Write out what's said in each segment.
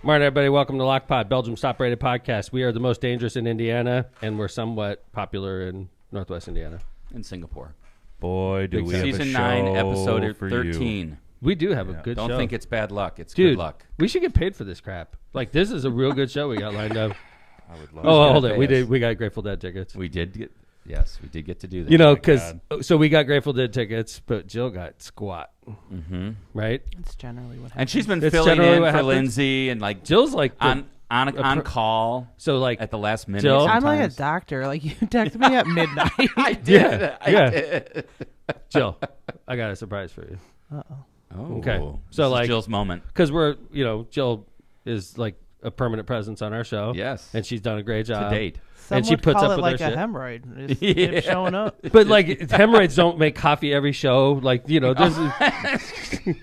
Morning, everybody. Welcome to LockPod, Belgium's top-rated podcast. We are the most dangerous in Indiana, and we're somewhat popular in Northwest Indiana. In Singapore. Boy, do we have Season a show 9, episode for 13. You. We do have a good show. Don't think it's bad luck. It's Dude, good luck. we should get paid for this crap. Like, this is a real good show we got lined up. I would love Oh, to. hold it. We got Grateful Dead tickets. We did get to do that. You know, my because God. so we got Grateful Dead tickets, but Jill got squat. Mm-hmm. Right? It's generally what happens. And she's been It's filling generally in what for happens. Lindsay and like Jill's like on call. So like at the last minute. Jill? I'm like a sometimes. doctor. Like you text me at midnight. I did. Yeah, I yeah. did. Jill, I got a surprise for you. Oh, Okay. This So is like Jill's moment. because we're Jill is like a permanent presence on our show. Yes. And she's done a great To job. date. Some And she would puts call up it with like our a shit. hemorrhoid. It's Yeah. showing up. But like hemorrhoids don't make coffee every show. Like there's Thank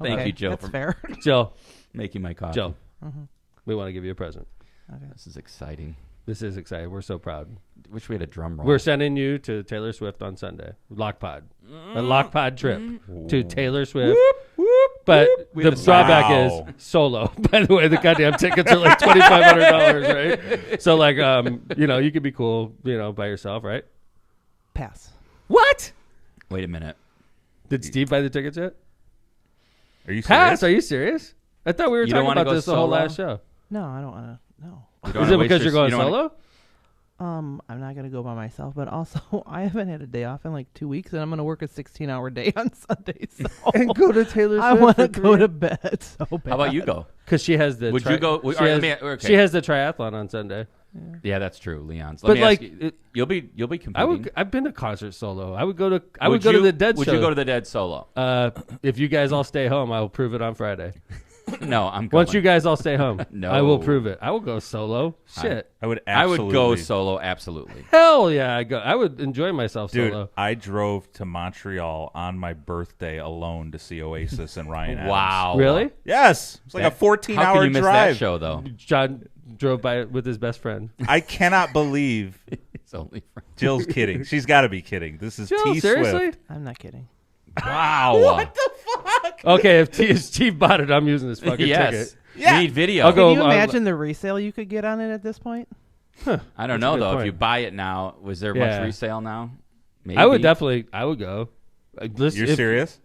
Okay, you, Jill, That's for fair. Jill. making my coffee. Jill, Mm-hmm. we want to give you a present. This is exciting. This is exciting. We're so proud. Wish we had a drum roll. We're sending you to Taylor Swift on Sunday. LockPod. A LockPod trip to Taylor Swift. But the drawback is solo. By the way, the goddamn tickets are like $2,500, right? So like, you could be cool, by yourself, right? Pass. What? Wait a minute. Did Steve buy the tickets yet? Are you serious? Pass? Are you serious? I thought we were You don't talking wanna about go this the whole solo? last show. No, I don't want to. No. You don't Is wanna it waste because you're going you don't wanna- solo? I'm not gonna go by myself, but also I haven't had a day off in like 2 weeks, and I'm gonna work a 16-hour day on Sunday. So And go to Taylor Swift. I want to for go 3 to bed so bad. How about you go? Because she has the. Would you go? She, all right, has, let me- okay. she has the triathlon on Sunday. Yeah, that's true. Leon's. But Let me ask like, you, you'll be competing. I've been to concert solo. I would go to. I Would would go to you- the Dead Would show. you go to the Dead solo? If you guys all stay home, I will prove it on Friday. No, I'm going. Once you guys all stay home, No. I will prove it. I will go solo. Shit. I would I absolutely. would go solo. Absolutely. Hell yeah, I would enjoy myself Dude, solo. I drove to Montreal on my birthday alone to see Oasis and Ryan Adams. Wow. Really? Yes. It's like That- a 14-hour How can you miss drive. that show though? John drove by it with his best friend. I cannot believe It's only for Jill's kidding. She's got to be kidding. This is Jill, T seriously? Swift. I'm not kidding. wow. What the Okay, if Steve bought it, I'm using this fucking yes. ticket. Yeah. We need video. I'll go- Can you imagine the resale you could get on it at this point? I don't That's a know good though. point. If you buy it now, was there Yeah. much resale now? Maybe. I would definitely. I would go. You're serious?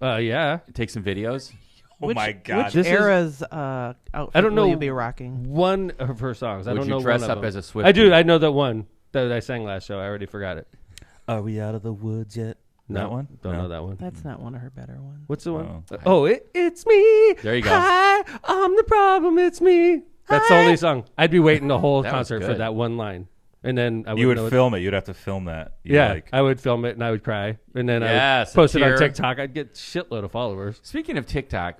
Yeah. take some videos. Oh my God. Which This is- era's outfit I don't know. will you be rocking? One of her songs. I Would don't you know dress one of up them. as a Swiftie? I do. I know that one that I sang last show. I already forgot it. Are we out of the woods yet? No, That one? Don't No. know that one. That's not one of her better ones. What's the one? Oh. It's me. There you go. Hi, I'm the problem. It's me. That's the only song. I'd be waiting the whole That was concert for good. that one line, and then I You wouldn't know would it. film it. You'd have to film that. Yeah, I would film it and I would cry, and then I Yes, would post a it on tear. TikTok. I'd get shitload of followers. Speaking of TikTok,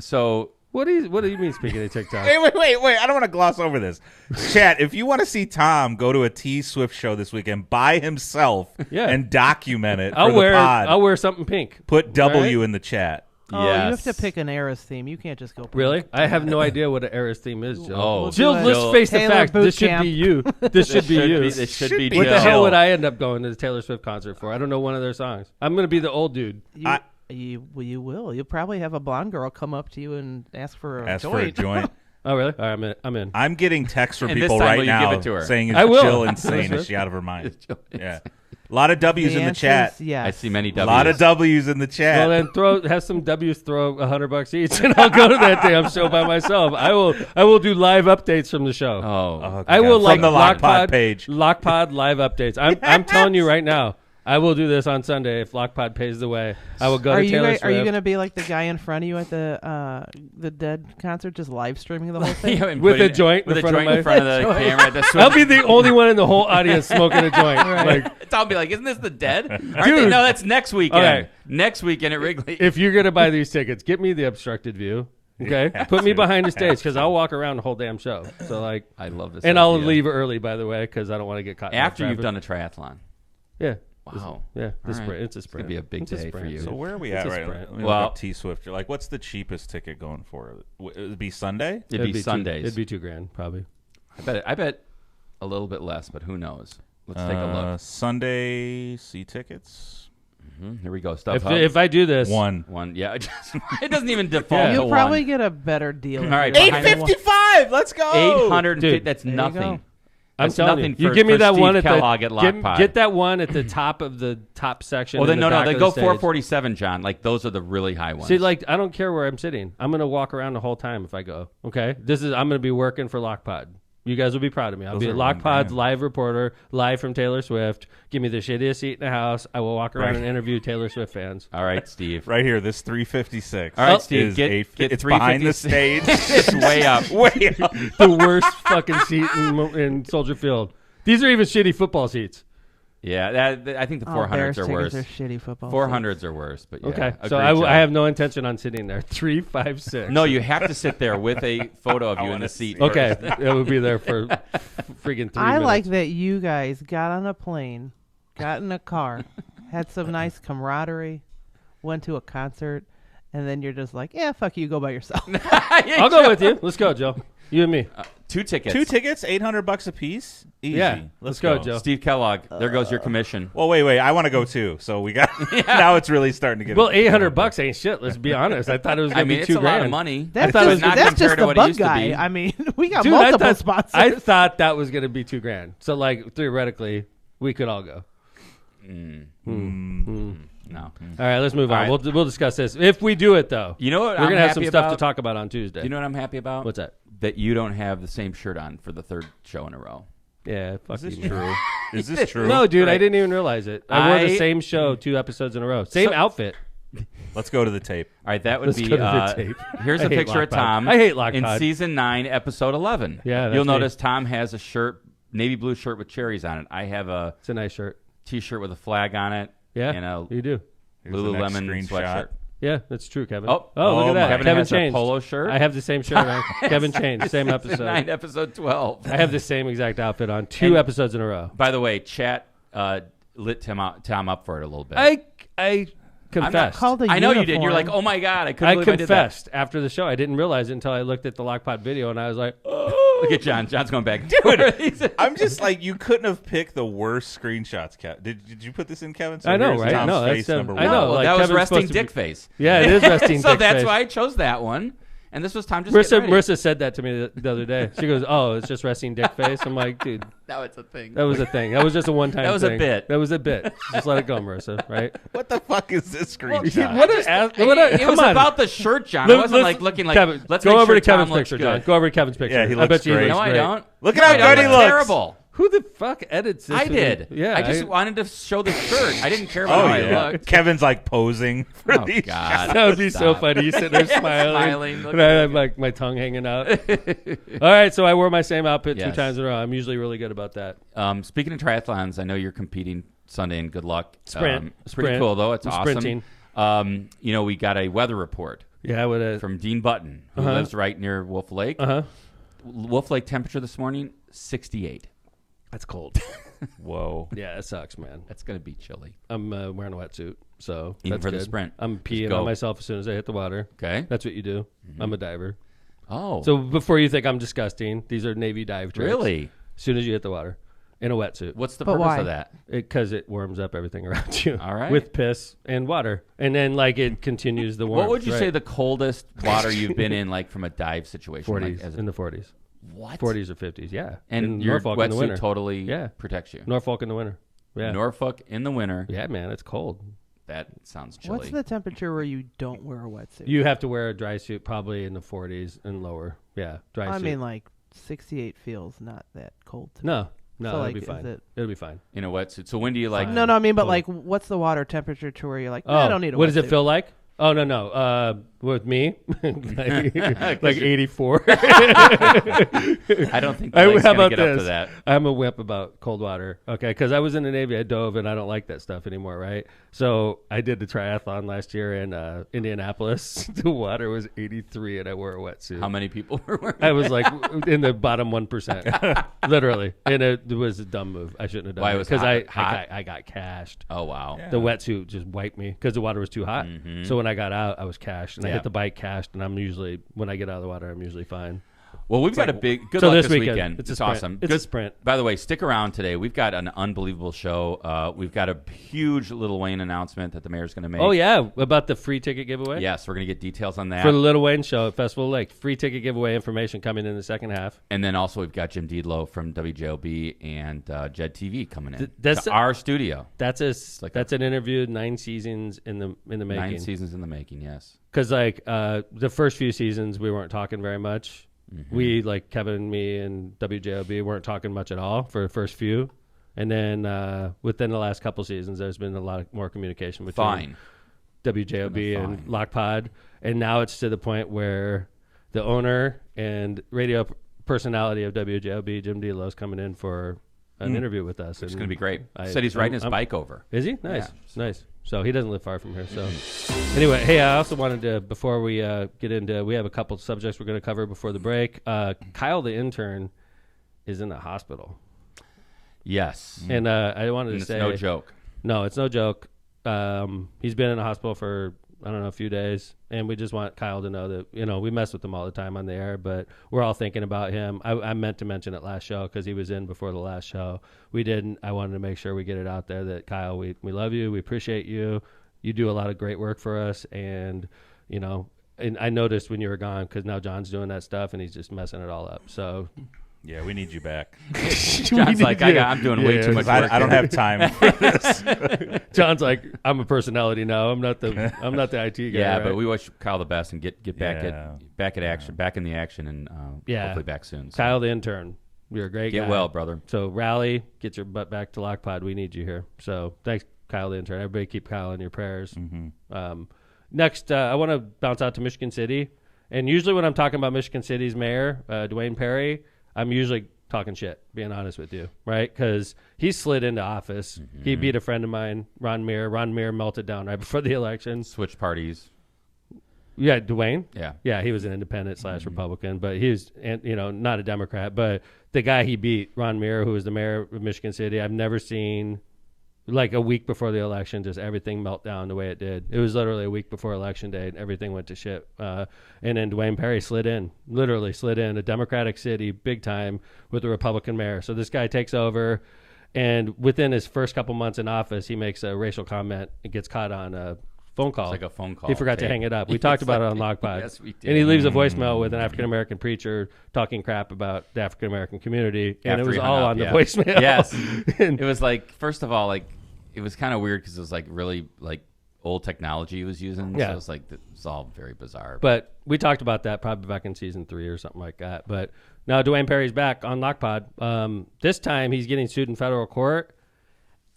so What do you mean? Speaking of TikTok, Wait. I don't want to gloss over this. Chat, if you want to see Tom go to a T Swift show this weekend by himself Yeah. and document it I'll for the pod, I'll wear something pink. put W Right? in the chat. Oh, you have yes. to pick an era's theme. You can't just go. pink. Really? I have no idea what an Eras theme is, Jill. Oh. We'll Jill, do let's a face the Taylor fact. boot This should camp. be you. This should be you. This should be be What the Jill. hell would I end up going to the Taylor Swift concert for? I don't know one of their songs. I'm going to be the old dude. You will. You'll probably have a blonde girl come up to you and ask for a Ask for a joint. joint. Oh, really? All right, I'm in. I'm getting texts from And this people time, right will you give now it to her? saying, I is will. Jill insane? Is she out of her mind? Yeah. A lot of W's The in the answer chat. is yes. I see many A W's. lot of W's in the chat. Well, then have some W's, throw $100 each, and I'll go to that damn show by myself. I will do live updates from the show. Oh, I will From like the Lockpod page. Lockpod live updates. I'm telling you right now. I will do this on Sunday if Lockpod pays the way. I will go Are to you Taylor guys, Swift. are you going to be like the guy in front of you at the Dead concert, just live streaming the whole thing? Yeah, and With putting a joint with in a front of joint in my- front of the camera. That's I'll be the only one in the whole audience smoking a joint. Like, Tom be like, "Isn't this the Dead?" Aren't they? Dude. No, that's next weekend. Okay. Next weekend at Wrigley. if you're gonna buy these tickets, get me the obstructed view. Okay, Yeah, put me dude. behind the stage because I'll walk around the whole damn show. So like, I love this. and I'll idea. leave early by the way because I don't want to get caught in after you've traffic. done a triathlon. Yeah. Wow. Yeah, All sprint. right. It's a sprint. It's gonna be a big It's day sprint. for you. So where are we It's at a right now? sprint. Let me Well- look up T Swift. You're like, what's the cheapest ticket going for? It would be Sunday? It'd be Sundays. It'd be $2,000 probably. I bet a little bit less, but who knows? Let's take a look. Sunday C tickets. Here we go. Stuff If I do this, One. Yeah, it doesn't even default to You'll one. probably get a better deal. All right, if you buy one. $8.55. Let's go. 800. Dude, That's there you nothing. go. I'm That's telling nothing you. for, You give me for that Steve one at Kellogg at the Lockpod. get that one at the top of the top section. Well, then in the no, back they of go the stage. 447, John. Like those are the really high ones. See, like I don't care where I'm sitting. I'm gonna walk around the whole time if I go. Okay, I'm gonna be working for Lockpod. You guys will be proud of me. I'll Those be are Lockpod's $1,000. live reporter, live from Taylor Swift. Give me the shittiest seat in the house. I will walk around and interview Taylor Swift fans. All right, Steve. Right here, this 356. All right, Steve. Get it's behind the stage. It's way up. Way up. The worst fucking seat in Soldier Field. These are even shitty football seats. Yeah, I think the 400s are worse. Are shitty football 400s are worse, but yeah. Okay, Agreed, so John. I have no intention on sitting there. 356. No, you have to sit there with a photo of you in the seat. Okay, it will be there for freaking 3 I minutes. like that you guys got on a plane, got in a car, had some nice camaraderie, went to a concert, and then you're just like, yeah, fuck you, go by yourself. I'll go with you. Let's go, Joe. You and me. 2 tickets. 2 tickets, $800 a piece. Easy. Yeah, let's go, Joe. Steve Kellogg. There goes your commission. Well, wait. I want to go too. So we got now. It's really starting to get. Well, $800 ain't shit. Let's be honest. I thought it was I gonna mean, be it's $2,000. a lot of money. That's thought it was just, not that's compared just to the what it bug used to guy. be. I mean, we got Dude, multiple sponsors. I thought that was gonna be $2,000. So like theoretically, we could all go. No. All right, let's move on. All right. We'll discuss this if we do it though. You know what? We're I'm gonna have some happy stuff to about? talk about on Tuesday. You know what I'm happy about? What's that? That you don't have the same shirt on for the 3rd show in a row. Yeah, fuck Is this you. true? Is this true? No, dude, I Right. didn't even realize it. I wore the I- same show 2 episodes in a row. Same outfit. Let's go to the tape. All right, that would Let's be. go to the tape. Here's I a hate picture of Lockpod. Tom. I hate Lockpod. In season 9, episode 11. Yeah, that's you'll me. notice Tom has a shirt, navy blue shirt with cherries on it. I have a It's a nice shirt. T-shirt with a flag on it. Yeah, and a you do. Here's the next Lululemon screenshot. sweatshirt. Yeah, that's true, Kevin. Oh, look at that. Kevin Kevin has changed. a polo shirt. I have the same shirt on. Kevin changed. Same Season episode. 9, episode 12. I have the same exact outfit on 2 And- episodes in a row. By the way, chat lit Tom up for it a little bit. I confessed. called a I know you did. You're uniform. like, oh my god, I couldn't I believe I did that. confessed after the show. I didn't realize it until I looked at the Lockpod video and I was like, Look at John. John's going back. Dude, I'm just like, you couldn't have picked the worst screenshots, Kevin. Did you put this in, Kevin? So I know, here's right? Tom's No, that's face number I one. know. well, like, that was Kevin's resting supposed to be- dick face. Yeah, it is resting So dick that's face. why I chose that one. And this was Tom just Marissa, getting ready. Marissa said that to me the other day. She goes, "Oh, it's just resting dick face." I'm like, "Dude, Now it's a thing. that was a thing. That was just a one-time. That was a thing. bit. That was a bit. Just let it go, Marissa. Right? What the fuck is this screenshot? What a It was about the shirt, John. I wasn't like looking like. Kevin, Let's go make over sure to Kevin's Tom looks picture, good. John. Go over to Kevin's picture. Yeah, he I looks bet you he great. looks No, I great. don't. Look at how No, I good he don't. looks. Terrible. Who the fuck edits this? I with did. me? Yeah, I just wanted to show the shirt. I didn't care about Oh how yeah. I looked. Kevin's like posing for Oh these. God. That would be so Stop. funny. You sitting there Yeah, smiling, smiling, and looking I like have like my tongue hanging out. All right, so I wore my same outfit 2 Yes. times in a row. I'm usually really good about that. Speaking of triathlons, I know you're competing Sunday, and good luck. Sprint. It's pretty Sprint. cool though. It's I'm awesome. sprinting. We got a weather report Yeah, I would have. from Dean Button, who lives right near Wolf Lake. Wolf Lake temperature this morning 68. That's cold. Whoa. Yeah, it sucks, man. That's gonna be chilly. I'm wearing a wetsuit, so Even that's for the good. sprint. I'm Just peeing go. on myself as soon as I hit the water. Okay. That's what you do. I'm a diver. Oh, So before you think I'm disgusting, these are Navy dive tricks. really? As soon as you hit the water, in a wetsuit, What's the But purpose why? of that? because it warms up everything around you. All right. With piss and water, and then like it continues the warmth. What would you right? say the coldest water you've been in, like from a dive situation? 40s Like, as a- in the 40s, what? 40s or 50s? Yeah, And in your Norfolk in the winter. wetsuit totally Yeah. protects you. Norfolk in the winter. Yeah, Norfolk in the winter. yeah, man, it's cold. That sounds chilly. What's the temperature where you don't wear a wetsuit? You have to wear a dry suit probably in the 40s and lower. Yeah, dry I suit. mean, like 68 feels not that cold to me. no, So, it'll like, be is fine. it- It'll be fine. in a wetsuit? So when do you like? Fine. No, I mean, but Cool. like, what's the water temperature to where you're like, I don't need a What does it wetsuit. feel like? Oh no. With me, like 84. I don't think the lake's how gonna about get up to this? that. I'm a wimp about cold water. Okay, because I was in the Navy, I dove, and I don't like that stuff anymore. Right. So I did the triathlon last year in Indianapolis. The water was 83, and I wore a wetsuit. How many people were wearing? I was like in the bottom 1%, literally, and it was a dumb move. I shouldn't have done Why, it it was because hot? I got cashed. Oh wow. Yeah. The wetsuit just wiped me because the water was too hot. So when I got out, I was cashed, and I Yeah. hit the bike cashed. And I'm usually when I get out of the water, I'm usually fine. Well, we've got a big good So luck this this weekend. It's It's a sprint. awesome. It's a sprint. By the way, stick around today. We've got an unbelievable show. We've got a huge Lil Wayne announcement that the mayor's going to make. Oh, yeah, about the free ticket giveaway? Yes, we're going to get details on that. For the Lil Wayne show at Festival Lake. Free ticket giveaway information coming in the second half. And then also we've got Jim Dedelow from WJOB and Jed TV coming in That's to our studio. That's an interview, 9 seasons in the making. 9 seasons in the making, yes. Because the first few seasons we weren't talking very much. Mm-hmm. We, like Kevin, me, and WJOB weren't talking much at all for the first few. And then within the last couple seasons, there's been a lot more communication between WJOB and Lockpod. And now it's to the point where the owner and radio personality of WJOB, Jim Dedelow, is coming in for an interview with us. It's going to be great. Said he's riding his bike over. Is he? Nice. Yeah. Nice. So he doesn't live far from here. So anyway, hey, I also wanted to, before we get into, we have a couple of subjects we're going to cover before the break. Kyle, the intern, is in the hospital. Yes. And I wanted to say. It's no joke. No, it's no joke. He's been in the hospital for, I don't know, a few days. And we just want Kyle to know that, we mess with him all the time on the air, but we're all thinking about him. I meant to mention it last show because he was in before the last show. We didn't. I wanted to make sure we get it out there that, Kyle, we love you. We appreciate you. You do a lot of great work for us. And, and I noticed when you were gone because now John's doing that stuff and he's just messing it all up. So... Yeah, we need you back. John's like, I'm doing way too much work. I don't have time for this. John's like, I'm a personality now. I'm not the IT guy. Yeah, right? but we wish Kyle the best and get back at action, back in the action, and hopefully back soon. So. Kyle the intern, you're a great guy. Get well, brother. So rally, get your butt back to Lockpod. We need you here. So thanks, Kyle the intern. Everybody keep Kyle in your prayers. Mm-hmm. Next, I want to bounce out to Michigan City, and usually when I'm talking about Michigan City's mayor, Duane Perry, I'm usually talking shit, being honest with you, right? Because he slid into office. Mm-hmm. He beat a friend of mine, Ron Muir. Ron Muir melted down right before the election. Switched parties. Yeah, Duane? Yeah. Yeah, he was an independent / Republican, but he was, not a Democrat. But the guy he beat, Ron Muir, who was the mayor of Michigan City, I've never seen, like a week before the election, just everything melt down the way it did. It was literally a week before election day, and everything went to shit. And then Duane Perry literally slid in, a Democratic city, big time, with a Republican mayor. So this guy takes over, and within his first couple months in office, he makes a racial comment and gets caught on a phone call. It's like a phone call. He forgot to hang it up. We talked about it on Lockpod. Yes, we did. And he leaves a voicemail with an African-American preacher talking crap about the African-American community, and it was all on the voicemail. Yes. It was like, first of all, it was kind of weird because it was really old technology he was using. Yeah. So it was it's all very bizarre. But we talked about that probably back in season 3 or something like that. But now Duane Perry's back on Lockpod. This time he's getting sued in federal court.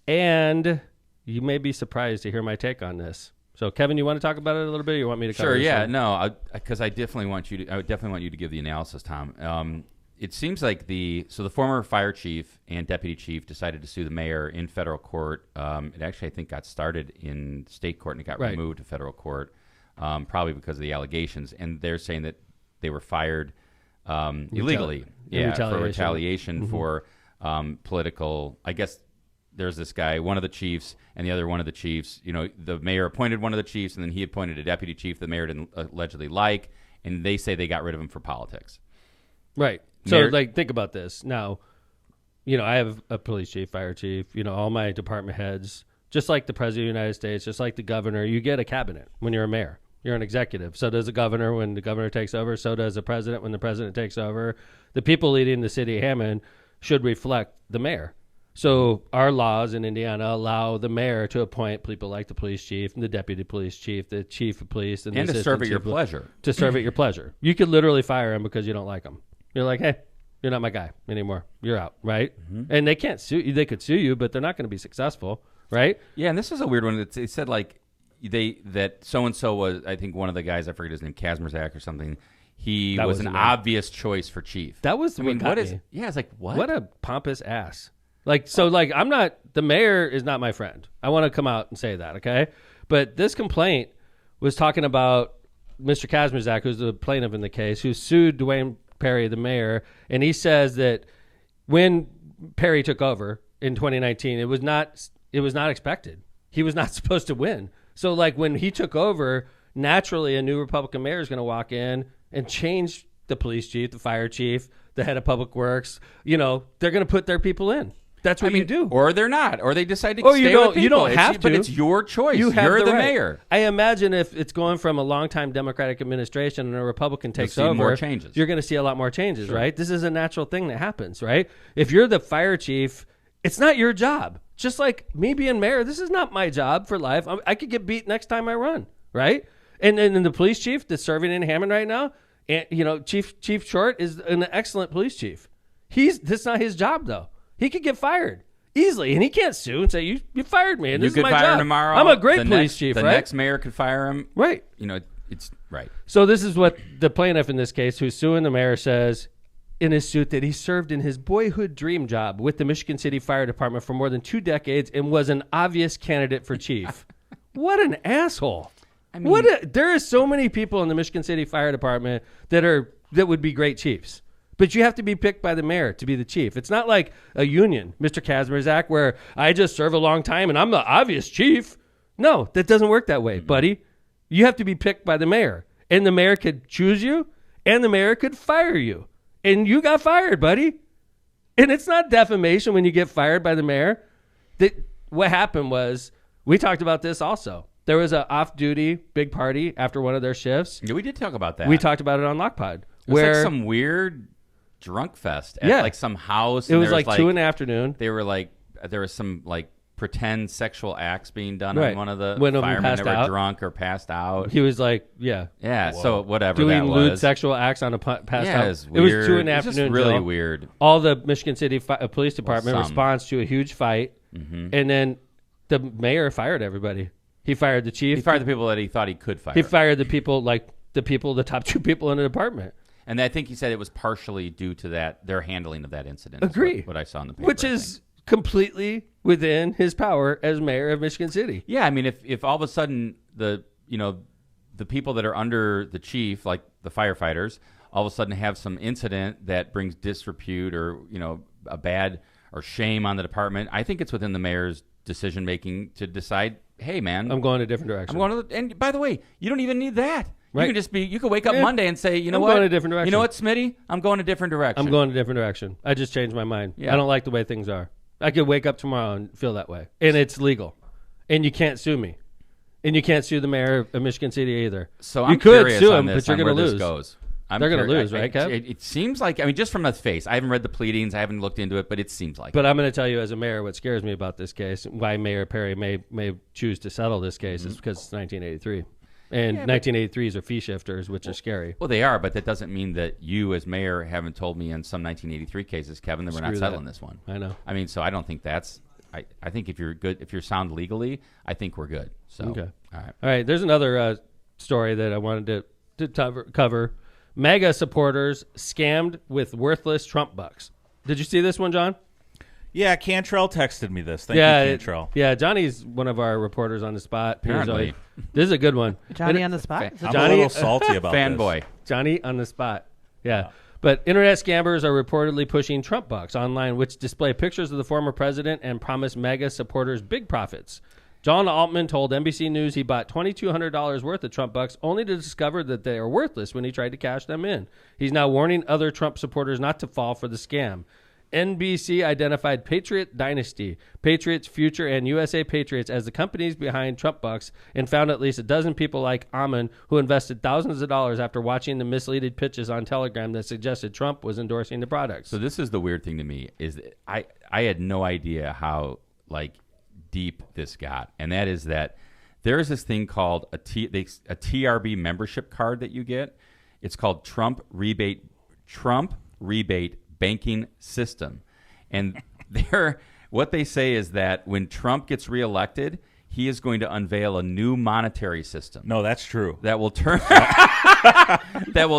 And you may be surprised to hear my take on this. So Kevin, you want to talk about it a little bit? Or you want me to cover Sure, this yeah. one? No, because I would definitely want you to give the analysis, Tom. It seems like the former fire chief and deputy chief decided to sue the mayor in federal court. It actually, I think, got started in state court and it got removed to federal court, probably because of the allegations. And they're saying that they were fired illegally, for retaliation for political. I guess there's this guy, one of the chiefs, and the other one of the chiefs. The mayor appointed one of the chiefs, and then he appointed a deputy chief the mayor didn't allegedly like, and they say they got rid of him for politics. Right. So, think about this. Now, I have a police chief, fire chief, all my department heads, just like the president of the United States, just like the governor. You get a cabinet when you're a mayor. You're an executive. So does the governor when the governor takes over. So does the president when the president takes over. The people leading the city of Hammond should reflect the mayor. So our laws in Indiana allow the mayor to appoint people like the police chief and the deputy police chief, the chief of police, and to serve at your pleasure. To serve at your pleasure. You could literally fire him because you don't like him. You're like, hey, you're not my guy anymore. You're out, right? Mm-hmm. And they can't sue you. They could sue you, but they're not going to be successful, right? Yeah, and this is a weird one. It said that so-and-so was, I think one of the guys, I forget his name, Kazmierzak or something, he was an obvious choice for chief. That was what is? Yeah, it's like, what? What a pompous ass. I'm not, the mayor is not my friend. I want to come out and say that, okay? But this complaint was talking about Mr. Kazmierzak, who's the plaintiff in the case, who sued Duane Perry, the mayor, and he says that when Perry took over in 2019, it was not expected. He was not supposed to win. So when he took over, naturally a new Republican mayor is going to walk in and change the police chief, the fire chief, the head of public works, they're going to put their people in. That's what you do. Or they're not. Or they decide to Or stay you don't, with people. you don't have to. But it's your choice. You're the right. mayor. I imagine if it's going from a longtime Democratic administration and a Republican takes over, more changes. You're going to see a lot more changes, right? This is a natural thing that happens, right? If you're the fire chief, it's not your job. Just like me being mayor, this is not my job for life. I could get beat next time I run, right? And then the police chief that's serving in Hammond right now, and Chief Short is an excellent police chief. That's not his job though. He could get fired easily, and he can't sue and say you fired me. And you this could is my fire job. him tomorrow. I'm a great police chief. The right? next mayor could fire him. Right. It's right. So this is what the plaintiff in this case, who's suing the mayor, says in his suit, that he served in his boyhood dream job with the Michigan City Fire Department for more than 2 decades and was an obvious candidate for chief. What an asshole. I mean, there are so many people in the Michigan City Fire Department that would be great chiefs. But you have to be picked by the mayor to be the chief. It's not like a union, Mr. Kazmierzak, where I just serve a long time and I'm the obvious chief. No, that doesn't work that way, buddy. You have to be picked by the mayor. And the mayor could choose you, and the mayor could fire you. And you got fired, buddy. And it's not defamation when you get fired by the mayor. What happened was, we talked about this also. There was an off-duty big party after one of their shifts. Yeah, we did talk about that. We talked about it on Lockpod. It was like some weird drunk fest at like some house. It was like 2 in the afternoon. They were like, there was some like pretend sexual acts being done right. on one of the One of them firemen passed that were out. drunk or passed out. He was like, yeah. So whatever doing that lewd was. sexual acts on a passed out. It was It was weird. 2 in the It was afternoon. just really Joe. weird. All the Michigan City Police Department responds to a huge fight, and then the mayor fired everybody. He fired the chief. He fired the people that he thought he could fire. He fired the people, the top 2 people in the department. And I think he said it was partially due to their handling of that incident. Agree. What I saw in the paper. Which is completely within his power as mayor of Michigan City. Yeah, I mean, if all of a sudden the people that are under the chief, like the firefighters, all of a sudden have some incident that brings disrepute or a bad or shame on the department, I think it's within the mayor's decision making to decide, hey man, I'm going a different direction. And by the way, you don't even need that. Right. You could wake up Monday and say, I'm going a different direction. You know what, Smitty? I'm going a different direction. I'm going a different direction. I just changed my mind. Yeah. I don't like the way things are. I could wake up tomorrow and feel that way. And it's legal. And you can't sue me. And you can't sue the mayor of Michigan City either. So you I'm could curious sue on him, this, but you're on going where to this lose. goes. They're going to lose, right, Kev? It seems like, just from the face, I haven't read the pleadings, I haven't looked into it, but it seems like. But I'm going to tell you as a mayor what scares me about this case, why Mayor Perry may choose to settle this case is because it's 1983. And 1983s are fee shifters, which are scary. Well, they are, but that doesn't mean that you as mayor haven't told me in some 1983 cases, Kevin, that we're not settling this one. I know. I mean, so I don't think that's... I think if you're sound legally, I think we're good. So, okay. All right. There's another story that I wanted to cover. MAGA supporters scammed with worthless Trump bucks. Did you see this one, John? Yeah, Cantrell texted me this. Thank you, Cantrell. Yeah, Johnny's one of our reporters on the spot. Apparently. This is a good one. Johnny on the spot? I'm a little salty about fanboy. Johnny on the spot. Yeah. But internet scammers are reportedly pushing Trump bucks online, which display pictures of the former president and promise MAGA supporters big profits. John Altman told NBC News he bought $2,200 worth of Trump bucks only to discover that they are worthless when he tried to cash them in. He's now warning other Trump supporters not to fall for the scam. NBC identified Patriot Dynasty, Patriots Future, and USA Patriots as the companies behind Trump bucks and found at least a dozen people like Hammond who invested thousands of dollars after watching the misleading pitches on Telegram that suggested Trump was endorsing the products. So this is the weird thing to me is that I had no idea how deep this got, and that is that there is this thing called a TRB membership card that you get. It's called Trump Rebate Banking System, and what they say is that when Trump gets reelected, he is going to unveil a new monetary system. No, that's true. That will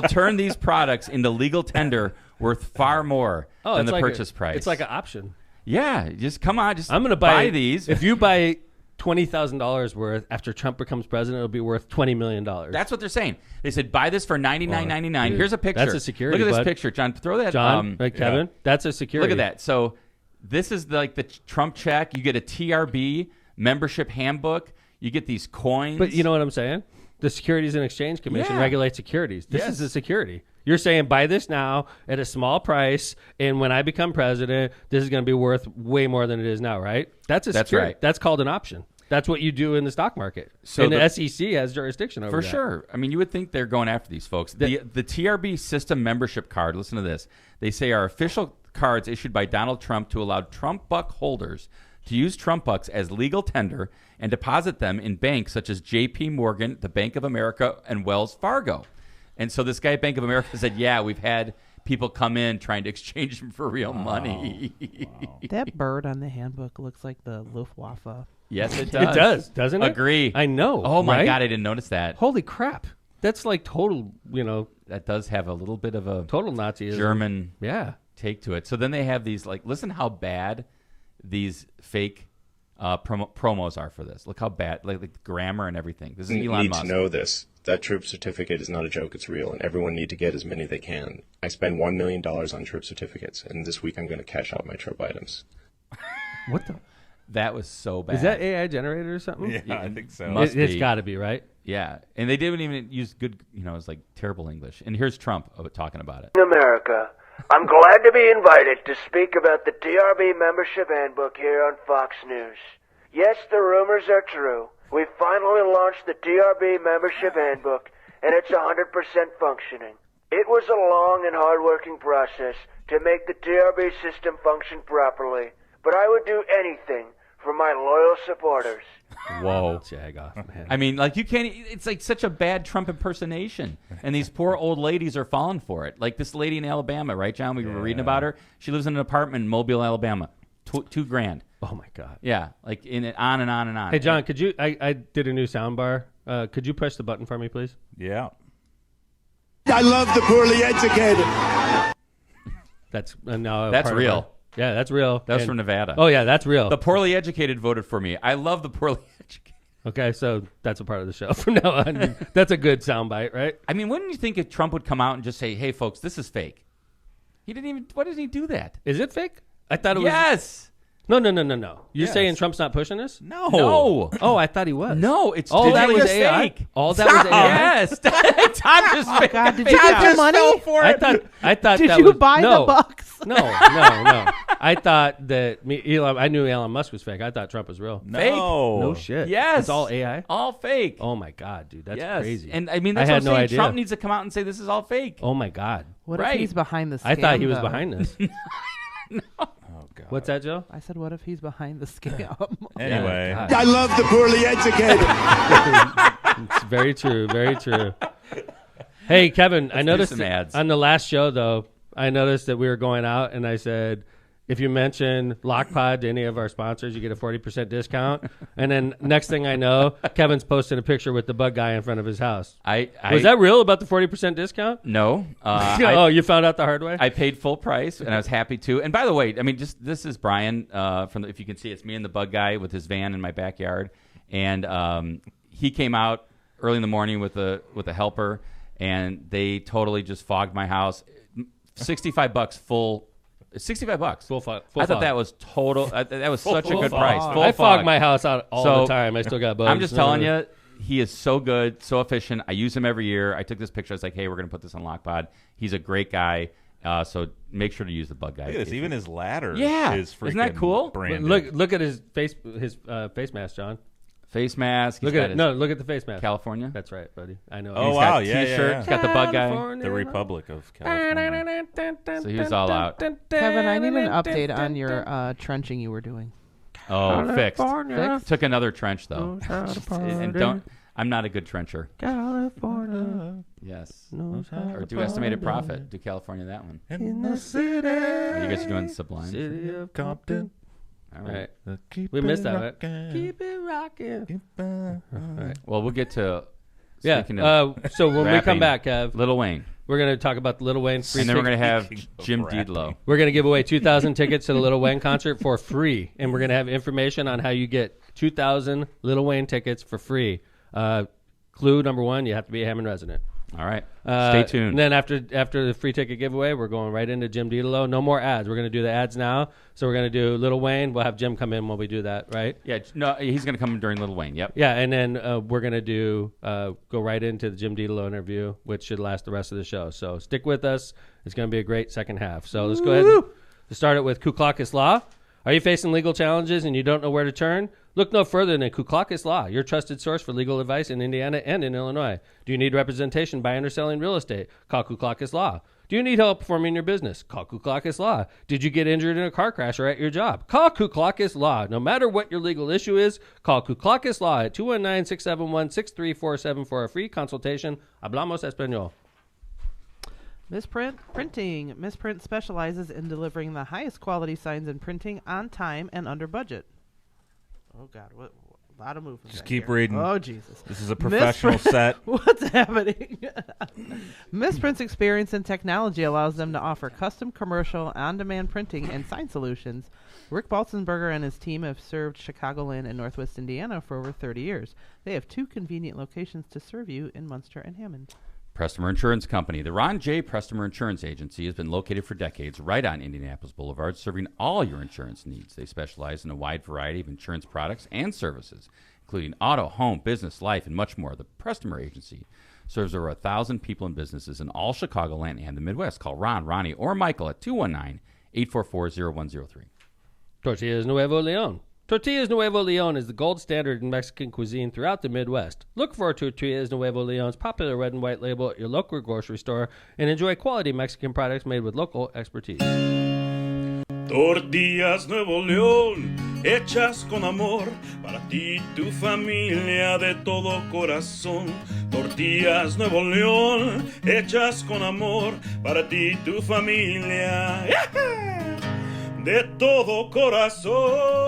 turn these products into legal tender worth far more than the purchase price. It's like an option. Yeah, just come on, I'm going to buy these. If you buy $20,000 worth after Trump becomes president, it'll be worth $20 million. That's what they're saying. They said buy this for $99.99. Here's a picture. That's a security. Look at this bud. picture, John. Throw that. John, Kevin. That's a security. Look at that. So this is the Trump check. You get a TRB membership handbook. You get these coins. But you know what I'm saying? The Securities and Exchange Commission regulates securities. This is a security. You're saying buy this now at a small price, and when I become president, this is going to be worth way more than it is now, right? That's right. That's called an option. That's what you do in the stock market. So and the SEC has jurisdiction over that. For sure. I mean, you would think they're going after these folks. The TRB system membership card, listen to this. They say our official cards issued by Donald Trump to allow Trump buck holders to use Trump bucks as legal tender and deposit them in banks such as J.P. Morgan, the Bank of America, and Wells Fargo. And so this guy at Bank of America said, yeah, we've had people come in trying to exchange them for real money. Wow. That bird on the handbook looks like the Luftwaffe. Yes, it does. It does, doesn't it? Agree. I know. Oh, my right? God, I didn't notice that. Holy crap. That's like total, That does have a little bit of a total Nazism. German take to it. So then they have these, listen how bad these fake promos are for this. Look how bad, like the grammar and everything. This is Elon Musk. Need to know this. That troop certificate is not a joke. It's real, and everyone need to get as many they can. I spend $1 million on troop certificates, and this week I'm going to cash out my troop items. What the? That was so bad. Is that AI generated or something? Yeah, I think so. It's got to be, right? Yeah, and they didn't even use good, it's like terrible English. And here's Trump talking about it. America, I'm glad to be invited to speak about the TRB membership handbook here on Fox News. Yes, the rumors are true. We finally launched the TRB membership handbook, and it's 100% functioning. It was a long and hard-working process to make the TRB system function properly, but I would do anything for my loyal supporters. Whoa. Jag off, man. I mean, you can't, it's like such a bad Trump impersonation. And these poor old ladies are falling for it. Like this lady in Alabama, right, John? We were reading about her. She lives in an apartment in Mobile, Alabama. $2,000. Oh, my God. Yeah, like on and on and on. Hey, John, could you, I did a new sound bar. Could you push the button for me, please? Yeah. I love the poorly educated. That's now That's real. Yeah, that's real. That was from Nevada. Oh, yeah, that's real. The poorly educated voted for me. I love the poorly educated. Okay, so that's a part of the show from now on. That's a good soundbite, right? I mean, wouldn't you think if Trump would come out and just say, hey, folks, this is fake? He didn't even, why doesn't he do that? Is it fake? I thought it was. Yes. No. You're saying Trump's not pushing this? No. Oh, I thought he was. No, it's all that was AI. fake. All that was AI. Yes. Tom just God, did you get your money? I thought Did that you was, buy the bucks? No. I thought that I knew Elon Musk was fake. I thought Trump was real. Fake? No shit. Yes. It's all AI? All fake. Oh, my God, dude. That's yes. crazy. And I mean, that's I what had I'm no saying. idea. Trump needs to come out and say this is all fake. Oh, my God. What Right. if he's behind the scam? I thought he was though? behind this. Oh, God. What's that, Joe? I said, what if he's behind the scam? Anyway. Yeah, God. I love the poorly educated. It's very true. Very true. Hey, Kevin, I noticed some ads. on the last show, though, I noticed that we were going out, and I said, if you mention LockPod to any of our sponsors, you get a 40% discount. And then next thing I know, Kevin's posting a picture with the bug guy in front of his house. Was that real about the 40% discount? No. You found out the hard way? I paid full price, and I was happy to. And by the way, I mean, this is Brian from if you can see, it's me and the bug guy with his van in my backyard. And he came out early in the morning with a helper, and they totally just fogged my house. $65 full. $65. Full fog. I thought that was total. That was such a good price. Full I fog fog my house out all the time. I still got bugs. I'm just telling you, he is so good, so efficient. I use him every year. I took this picture. I was like, hey, we're going to put this on LockPod. He's a great guy. So make sure to use the bug guy. Look at this. Even his ladder Yeah. is freaking Isn't that cool? branded. Look at his face mask, John. Face mask. Look at it. No, look at the face mask. California. That's right, buddy. I know. Oh, He's wow. got a Yeah, T-shirt. yeah. He's got the bug guy. The Republic of California. So he was all out. Kevin, I need an update on your trenching you were doing. Oh, fixed. Fixed? Took another trench though. And don't. I'm not a good trencher. California. Yes. Or do estimated profit. Do California that one. In the city. Oh, you guys are doing Sublime. City of Compton. All right. We missed that, right? Keep it rocking. All right. Well, we'll get to. Yeah. speaking of So when we rapping, come back, Kev, Lil Wayne, we're going to talk about the Lil Wayne free and then we're going to have Speaking of Jim rapping. Dedelow. We're going to give away 2,000 tickets to the Lil Wayne concert for free, and we're going to have information on how you get 2,000 Lil Wayne tickets for free. Clue number one: you have to be a Hammond resident. All right. Stay tuned. And then after the free ticket giveaway, we're going right into Jim Dedelow. No more ads. We're going to do the ads now. So we're going to do Lil Wayne. We'll have Jim come in while we do that, right? Yeah. No, he's going to come during Lil Wayne. Yep. Yeah, and then we're going to do go right into the Jim Dedelow interview, which should last the rest of the show. So stick with us. It's going to be a great second half. So let's go ahead and start it with Kuklakis Law. Are you facing legal challenges and you don't know where to turn? Look no further than Kuklakis Law, your trusted source for legal advice in Indiana and in Illinois. Do you need representation buying or selling real estate? Call Kuklakis Law. Do you need help forming your business? Call Kuklakis Law. Did you get injured in a car crash or at your job? Call Kuklakis Law. No matter what your legal issue is, call Kuklakis Law at 219-671-6347 for a free consultation. Hablamos Español. Misprint Printing. Misprint specializes in delivering the highest quality signs and printing on time and under budget. Oh, God. What a lot of movement. Just keep reading. Oh, Jesus. This is a professional set. What's happening? Misprint's experience in technology allows them to offer custom commercial on-demand printing and sign solutions. Rick Balzenberger and his team have served Chicagoland and Northwest Indiana for over 30 years. They have 2 convenient locations to serve you in Munster and Hammond. Prestmer Insurance Company. The Ron J. Prestmer Insurance Agency has been located for decades right on Indianapolis Boulevard, serving all your insurance needs. They specialize in a wide variety of insurance products and services, including auto, home, business, life, and much more. The Prestmer Agency serves over 1,000 people and businesses in all Chicagoland and the Midwest. Call Ron, Ronnie, or Michael at 219-844-0103. Tortillas Nuevo Leon. Tortillas Nuevo Leon is the gold standard in Mexican cuisine throughout the Midwest. Look for Tortillas Nuevo Leon's popular red and white label at your local grocery store and enjoy quality Mexican products made with local expertise. Tortillas Nuevo León, hechas con amor, para ti y tu familia de todo corazón. Tortillas Nuevo León, hechas con amor, para ti y tu familia, de todo corazón.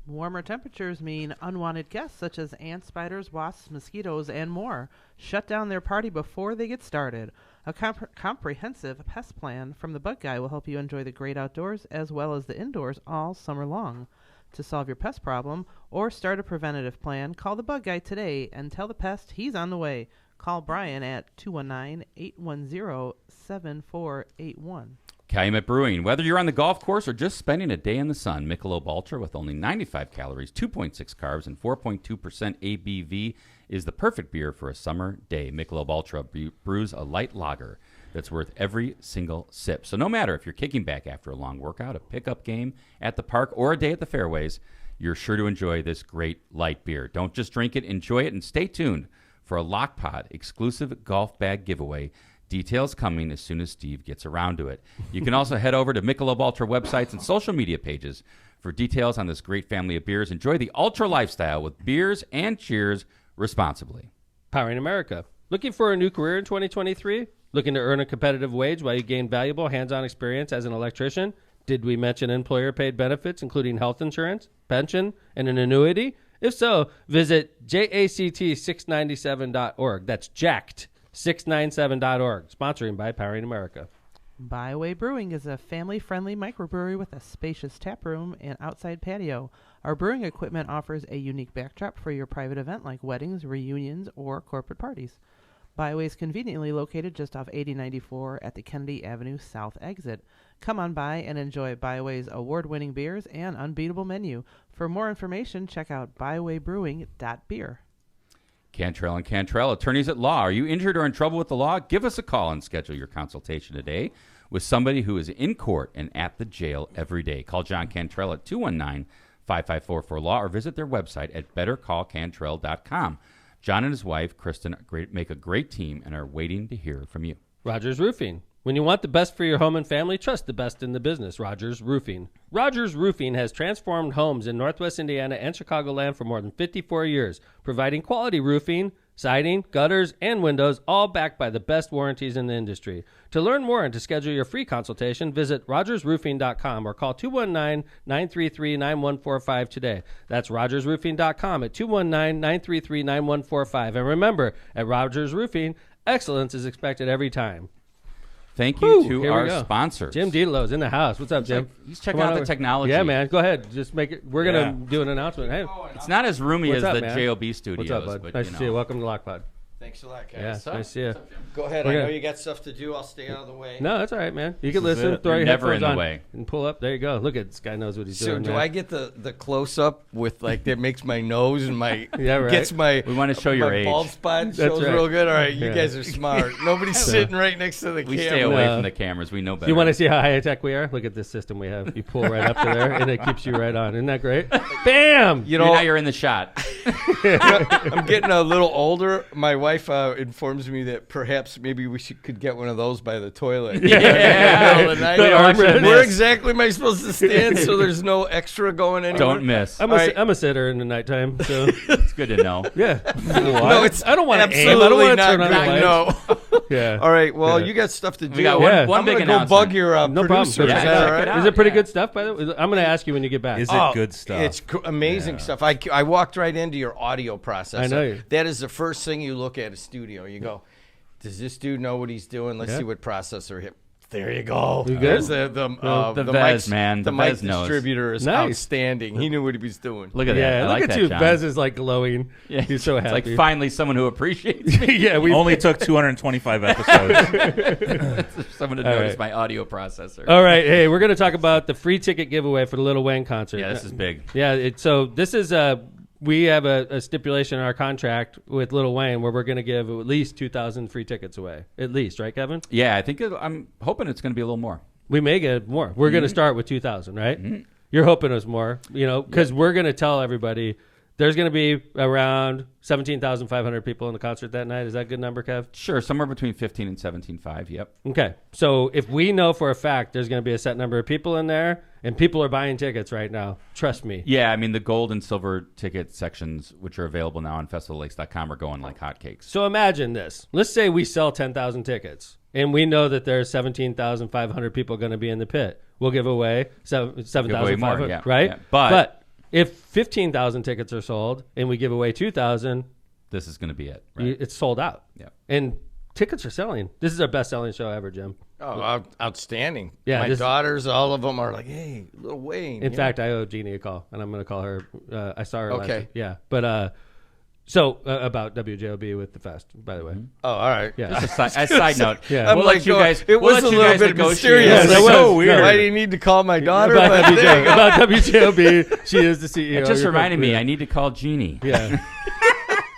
Warmer temperatures mean unwanted guests such as ants, spiders, wasps, mosquitoes, and more shut down their party before they get started. A comprehensive pest plan from the Bug Guy will help you enjoy the great outdoors as well as the indoors all summer long. To solve your pest problem or start a preventative plan, call the Bug Guy today and tell the pest he's on the way. Call Brian at 219-810-7481. Calumet Brewing. Whether you're on the golf course or just spending a day in the sun, Michelob Ultra with only 95 calories, 2.6 carbs, and 4.2% ABV is the perfect beer for a summer day. Michelob Ultra brews a light lager that's worth every single sip. So no matter if you're kicking back after a long workout, a pickup game at the park, or a day at the fairways, you're sure to enjoy this great light beer. Don't just drink it, enjoy it, and stay tuned for a Lockpod exclusive golf bag giveaway. Details coming as soon as Steve gets around to it. You can also head over to Michelob Ultra websites and social media pages for details on this great family of beers. Enjoy the Ultra lifestyle with beers and cheers responsibly. Powering America. Looking for a new career in 2023? Looking to earn a competitive wage while you gain valuable hands-on experience as an electrician? Did we mention employer-paid benefits, including health insurance, pension, and an annuity? If so, visit JACT697.org. That's JACT697.org. Sponsoring by Powering America. Byway Brewing is a family-friendly microbrewery with a spacious tap room and outside patio. Our brewing equipment offers a unique backdrop for your private event like weddings, reunions, or corporate parties. Byway is conveniently located just off 8094 at the Kennedy Avenue South exit. Come on by and enjoy Byway's award-winning beers and unbeatable menu. For more information, check out bywaybrewing.beer. Cantrell and Cantrell, attorneys at law. Are you injured or in trouble with the law? Give us a call and schedule your consultation today with somebody who is in court and at the jail every day. Call John Cantrell at 219-5544-LAW or visit their website at bettercallcantrell.com. John and his wife, Kristen, make a great team and are waiting to hear from you. Rogers Roofing. When you want the best for your home and family, trust the best in the business, Rogers Roofing. Rogers Roofing has transformed homes in Northwest Indiana and Chicagoland for more than 54 years, providing quality roofing, siding, gutters, and windows, all backed by the best warranties in the industry. To learn more and to schedule your free consultation, visit rogersroofing.com or call 219-933-9145 today. That's rogersroofing.com at 219-933-9145. And remember, at Rogers Roofing, excellence is expected every time. Thank you Whew, to here we our go. sponsors. Jim Dedelow's in the house. What's up, Jim? He's checking Come on out the over. technology. Yeah, man. Go ahead. Just make it. We're gonna do an announcement. Hey, It's not as roomy What's as up, the man? JOB studios. what's up, bud? But, Nice to see you. Welcome to Lockpod. Thanks a lot, guys. Yeah, What's up? nice to see you. Go ahead. We're I know gonna- you got stuff to do. I'll stay out of the way. No, that's all right, man. You can This is listen. it. Throw You're your never headphones in the on way. and pull up. There you go. Look at this guy knows what he's So doing. do man. I get the close up with like that makes my nose and my Yeah, right. gets my We want to show your my age. bald spot That's shows right. real good. All right, you Yeah. guys are smart. Nobody's sitting right next to the We camera. stay away No. from the cameras. We know better. You want to see how high tech we are? Look at this system we have. You pull right up to there, and it keeps you right on. Isn't that great? Bam! You Now know, you're in the shot. I'm getting a little older. My wife informs me that perhaps maybe we could get one of those by the toilet. Yeah. In the middle of the night. The armrest. Where exactly am I supposed to stand so there's no extra going anywhere? Don't miss. I'm a sitter in the nighttime, so It's good to know. yeah. No, it's I don't want to aim. I absolutely don't want to not turn on good. the lights. No. Yeah. All right. Well, Yeah. you got stuff to do. We got Yeah. one I'm big gonna go announcement. bug your No problem. producer. Yeah, Is that check all right? it out. Is it pretty Yeah. good stuff? By the way, I'm going to ask you when you get back. Is it good stuff? It's amazing stuff. I walked right into your audio processor. I know you. That is the first thing you look at a studio. You go, does this dude know what he's doing? Let's Yeah. see what processor hit. There you go. You good? There's The the Vez, mic, man. The The mic Vez knows. distributor is Nice. outstanding. He knew what he was doing. Look at that. Yeah, I look like at that, you. John. Bez is like glowing. Yeah. He's so It's happy. like finally someone who appreciates me. Yeah, we Only took 225 episodes. Someone to All notice right. my audio processor. All right, hey, we're going to talk about the free ticket giveaway for the Lil Wayne concert. Yeah, this is big. Yeah, so this is we have a stipulation in our contract with Lil Wayne where we're going to give at least 2,000 free tickets away. At least, right, Kevin? Yeah, I think I'm hoping it's going to be a little more. We may get more. We're going to start with 2,000, right? You're hoping it's more, because we're going to tell everybody there's going to be around 17,500 people in the concert that night. Is that a good number, Kev? Sure, somewhere between 15 and 17.5. Yep. Okay, so if we know for a fact there's going to be a set number of people in there, and people are buying tickets right now, trust me. Yeah, I mean the gold and silver ticket sections, which are available now on festivallakes.com, are going like hotcakes. So imagine this. Let's say we sell 10,000 tickets, and we know that there's 17,500 people going to be in the pit. We'll give away 7,500, more, yeah, right? yeah. But if 15,000 tickets are sold, and we give away 2,000, This is going to be it. Right? it's sold out. Yeah. And tickets are selling. This is our best-selling show ever, Jim. Oh, outstanding. Yeah, My this- daughters, all of them are like, hey, Lil Wayne. In yeah. fact, I owe Jeannie a call, and I'm going to call her. I saw her last Okay. week. Yeah. But so about WJOB with the fest, by the way. Oh, all right. Yeah. Just a side note. Yeah. I'm We'll like, let you guys. it we'll was let a you little guys bit negotiate. mysterious. Yeah, that Like, was so weird. Why do you need to call my daughter? About, But there you go. about WJOB, she is the CEO. It just You're reminded me. yeah. I need to call Jeannie. Yeah.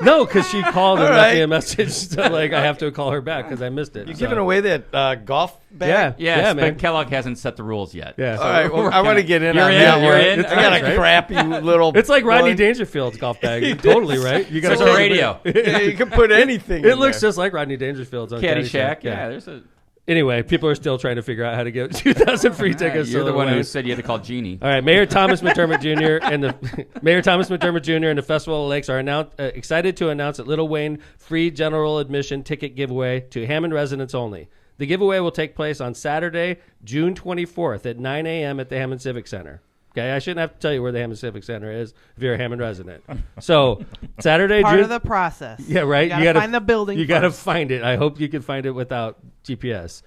No, because she called and All left me right. a message. So, like, I have to call her back because I missed it. You're so. giving away that golf bag? Yeah. Yes, man. but Kellogg hasn't set the rules yet. Yeah. All right. Well, I want to get in You're on in, that you're one. in. I got All a right. crappy little. It's like Rodney one. Dangerfield's golf bag. Totally, right? You It's a radio. Yeah, you can put anything. It in looks there. just like Rodney Dangerfield's on Caddyshack. Yeah, there's a. Anyway, people are still trying to figure out how to get 2,000 free tickets. You're to the Lil one who Wayne. said you had to call Jeannie. All right, Mayor Thomas McDermott Jr. and the Mayor Thomas McDermott Jr. and the Festival of Lakes are excited to announce that Lil Wayne free general admission ticket giveaway to Hammond residents only. The giveaway will take place on Saturday, June 24th at 9 a.m. at the Hammond Civic Center. Okay, I shouldn't have to tell you where the Hammond Civic Center is if you're a Hammond resident. So Saturday, Part June. of the process. Yeah, right. You gotta find the building. You got to first. find it. I hope you can find it without GPS.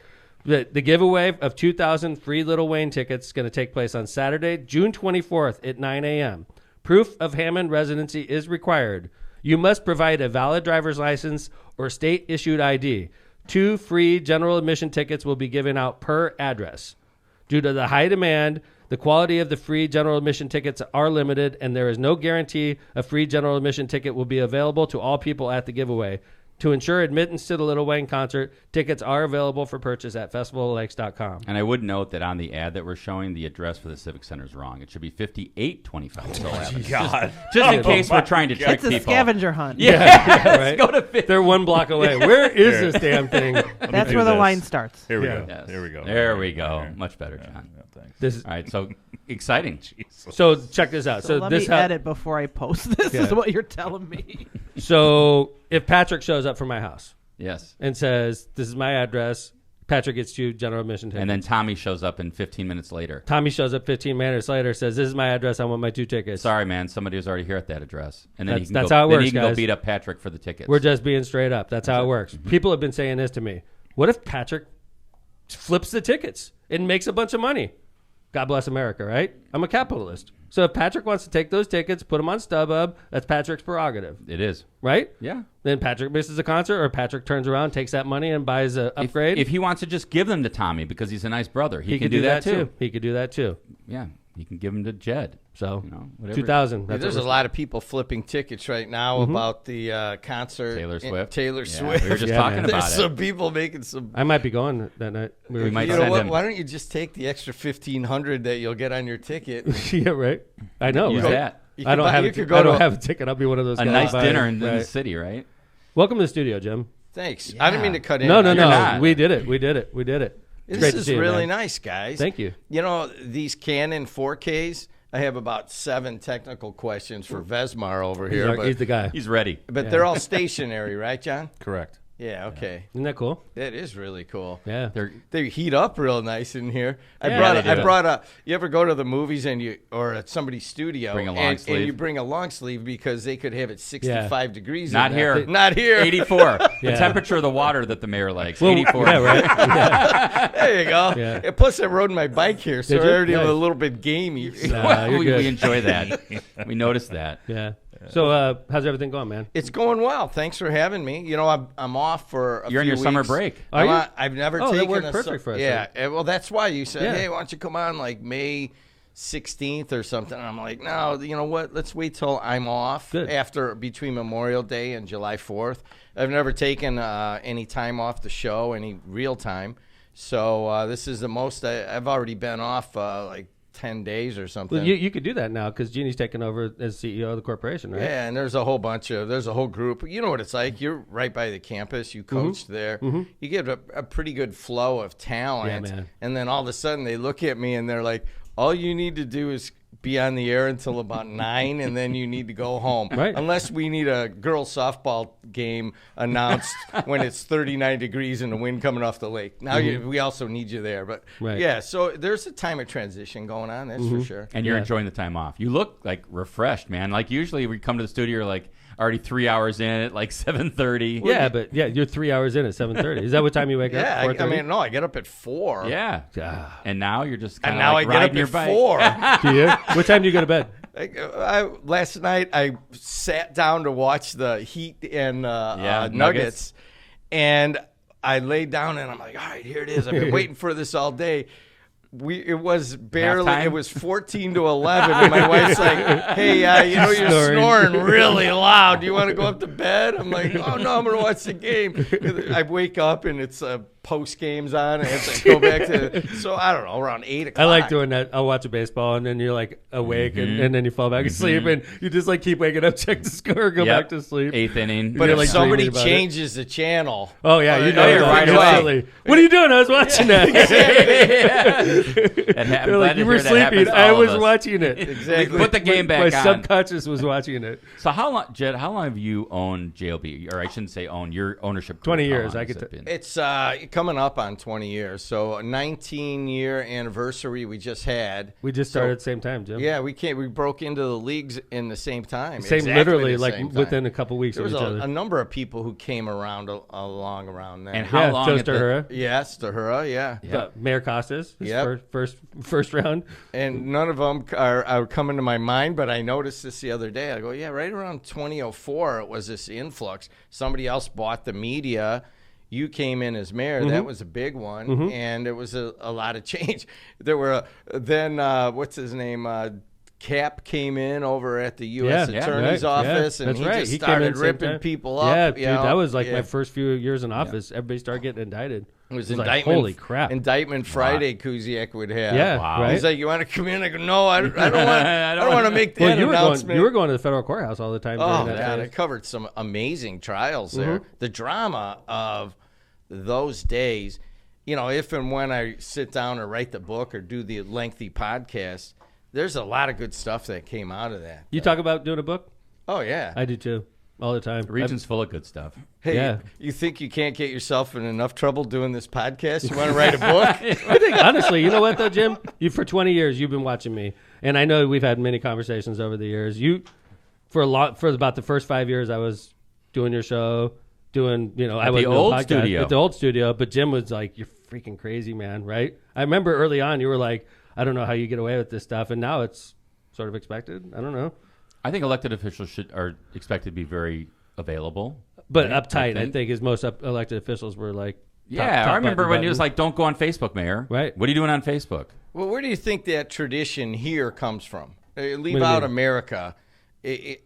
The giveaway of 2,000 free Lil Wayne tickets is going to take place on Saturday, June 24th at 9 a.m. Proof of Hammond residency is required. You must provide a valid driver's license or state-issued ID. 2 free general admission tickets will be given out per address. Due to the high demand, the quality of the free general admission tickets are limited, and there is no guarantee a free general admission ticket will be available to all people at the giveaway. To ensure admittance to the Lil Wayne concert, tickets are available for purchase at festivallakes.com. And I would note that on the ad that we're showing, the address for the Civic Center is wrong. It should be 5825 Still Avenue. God. Just in case we're trying to trick It's a people. scavenger hunt. Yeah, right? Go to 50. They're 1 block away. Where is this damn thing? That's do where the this. line starts. Here we Yeah. go. Yes. There we go. There we go. There. Much better, John. Yeah, thanks. This is, All right, so exciting. so check this out. So So let this me edit before I post this. Yeah. Is what you're telling me. So if Patrick shows up for my house Yes. and says, "This is my address," Patrick gets 2 general admission tickets. And then Tommy shows up in 15 minutes later. Tommy shows up 15 minutes later, says, "This is my address. I want my 2 tickets." Sorry, man. Somebody was already here at that address. And then That's- he can that's go, how it then works, he can guys. go beat up Patrick for the tickets. We're just being straight up. That's how it works. People have been saying this to me. What if Patrick flips the tickets and makes a bunch of money. God bless America, right? I'm a capitalist. So if Patrick wants to take those tickets, put them on StubHub, that's Patrick's prerogative. It is. Right? Yeah. Then Patrick misses a concert, or Patrick turns around, takes that money, and buys an upgrade. If he wants to just give them to Tommy because he's a nice brother, he can do that too. He could do that too. Yeah. He can give them to Jed. So, whatever. 2000. There's a lot of people flipping tickets right now about the concert. Taylor Swift. Taylor Yeah, Swift. we were just talking about There's it. some people making some. I might be going that night. We might You send know what? him. Why don't you just take the extra $1,500 that you'll get on your ticket? Yeah, right. I know. Use right? that. I don't have. I don't have a ticket. I'll be one of those. A guys nice buying dinner it. in the city, right? Welcome to the studio, Jim. Thanks. I didn't mean to cut in. No. not. We did it. We did it. It's This great to is see you, really man. nice, guys. Thank you. You know, these Canon 4Ks, I have about 7 technical questions for Vesmar over here. He's the guy. He's ready. But they're all stationary, right, John? Correct. Yeah, okay. Isn't that cool? That is really cool. Yeah. They heat up real nice in here. they do. You ever go to the movies or at somebody's studio Bring a long and sleeve. you bring a long sleeve because they could have it 65 degrees. Not in here. there. Not here. 84. The Yeah. temperature of the water that the mayor likes. Well, 84. Yeah, right. Yeah. There you go. Yeah. And plus, I rode my bike here, so Did I you? already am Nice. a little bit gamey. Nah, you're we good. enjoy that. We noticed that. Yeah. So, how's everything going, man? It's going well. Thanks for having me. You know, I'm off for a You're on few your summer weeks. break. Are you? I've never Oh, that taken worked a perfect for us, Yeah, well, that's why you said, Yeah. hey, why don't you come on like May 16th or something? And I'm like, no, you know what? Let's wait till I'm off Good. between Memorial Day and July 4th. I've never taken any time off the show, any real time. So this is the most I've already been off like 10 days or something. Well, you could do that now because Jeannie's taking over as CEO of the corporation, right? Yeah, and there's a whole group. You know what it's like. You're right by the campus. You coach there. You get a pretty good flow of talent. Yeah, man. And then all of a sudden they look at me and they're like, all you need to do is be on the air until about 9, and then you need to go home. Right. Unless we need a girls softball game announced when it's 39 degrees and the wind coming off the lake. Now we also need you there. But Right. yeah, so there's a time of transition going on. That's for sure. And you're Yeah. enjoying the time off. You look like refreshed, man. Like usually we come to the studio, you're like already 3 hours in at like 7:30. Yeah, but you're 3 hours in at 7:30. Is that what time you wake up? Yeah, 4:30? no, I get up at 4. Yeah. Ah. And now you're just And kind now of I like get up riding your at bike. 4. Do you? What time do you go to bed? Last night I sat down to watch the Heat and Nuggets, and I laid down and I'm like, all right, here it is. I've been waiting for this all day. It was barely. Halftime? It was 14-11, and my wife's like, "Hey, you're snoring really loud. Do you want to go up to bed?" I'm like, "Oh no, I'm gonna watch the game." I wake up and it's post games on. I have to go back to. So I don't know, around 8 o'clock. I like doing that. I'll watch a baseball and then you're like awake and then you fall back asleep and you just like keep waking up, check the score, go Yep. back to sleep. 8th inning. But You're if like somebody dreaming about it. changes the channel, Oh yeah, you know you're that. right You're away. silly. What are you doing? I was watching that. I'm They're glad like, to you were hear that happens sleeping. to I all of was us. watching it. Exactly. Put the game back My on. subconscious was watching it. So how long, Jed? How long have you owned JLB? Or I shouldn't say own. Your ownership. 20 group, how years, long I has could it been? It's coming up on 20 years. So a 19-year anniversary we just had. We just started at the same time, Jim. Yeah, we broke into the leagues in the same time. Same, exactly literally, the like same time. within a couple weeks There of was each other. a number of people who came around along around then. And how Yeah, long? Joe at the- Stahura. Yes, Tahura, yeah. Mayor Costas, his Yep. first round. And none of them are coming to my mind, but I noticed this the other day. I go, yeah, right around 2004, it was this influx. Somebody else bought the media. You came in as mayor. That was a big one, and it was a lot of change. There were what's his name? Cap came in over at the U.S. Yeah, Attorney's right, office, yeah, and that's he right. just He came in started same ripping time. people up. Yeah, you dude, know? that was like Yeah. my first few years in office. Everybody started getting indicted. It was like, indictment. holy crap. Indictment Friday. Kuziak would have. Yeah, Wow. right. He's like, "You want to come in?" I go, "No, I don't want. I don't want to make that Well, you announcement." were going to the federal courthouse all the time Oh during that man, I phase. covered some amazing trials there. The drama of those days, you know, if and when I sit down or write the book or do the lengthy podcast, there's a lot of good stuff that came out of that. You talk about doing a book? Oh yeah. I do too, all the time. The region's full of good stuff. Hey, yeah. you think you can't get yourself in enough trouble doing this podcast? You want to write a book? I think honestly, you know what though, Jim? You for 20 years you've been watching me, and I know we've had many conversations over the years. For about the first 5 years I was doing your show, doing, I At was the old studio. at the old studio, but Jim was like, "You're freaking crazy, man!" Right? I remember early on, you were like, "I don't know how you get away with this stuff," and now it's sort of expected. I don't know, I think elected officials are expected to be very available. but right? uptight. I think as most elected officials were like, Yeah, top I remember when button. he was like, "Don't go on Facebook, Mayor." Right. What are you doing on Facebook? Well, where do you think that tradition here comes from? Leave do you out mean? America.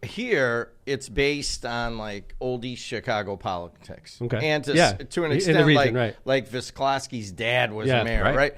Here, it's based on like old East Chicago politics. Okay. And to Yeah. an In the extent, region, like, right. like Visklosky's dad was Yeah, a mayor, right. right?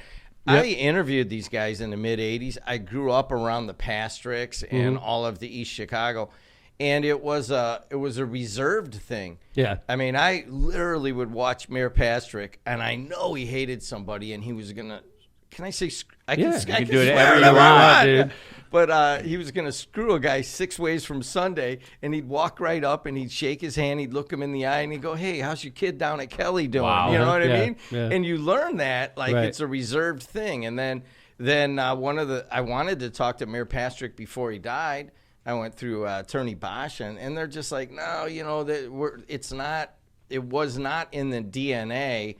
Yep. I interviewed these guys in the mid-'80s. I grew up around the Pastricks and all of the East Chicago. And it was a reserved thing. Yeah. I mean, I literally would watch Mayor Pastrick, and I know he hated somebody, and he was gonna. Can I say? I can, Yeah, I you can do it swear whatever you whatever I want, dude. But he was gonna screw a guy 6 ways from Sunday, and he'd walk right up, and he'd shake his hand, he'd look him in the eye, and he'd go, "Hey, how's your kid down at Kelly doing?" Wow. You know what I Yeah, mean? yeah. And you learn that like Right. it's a reserved thing. And then I wanted to talk to Mayor Pastrick before he died. I went through Attorney Bosch, and they're just like, no, it was not in the DNA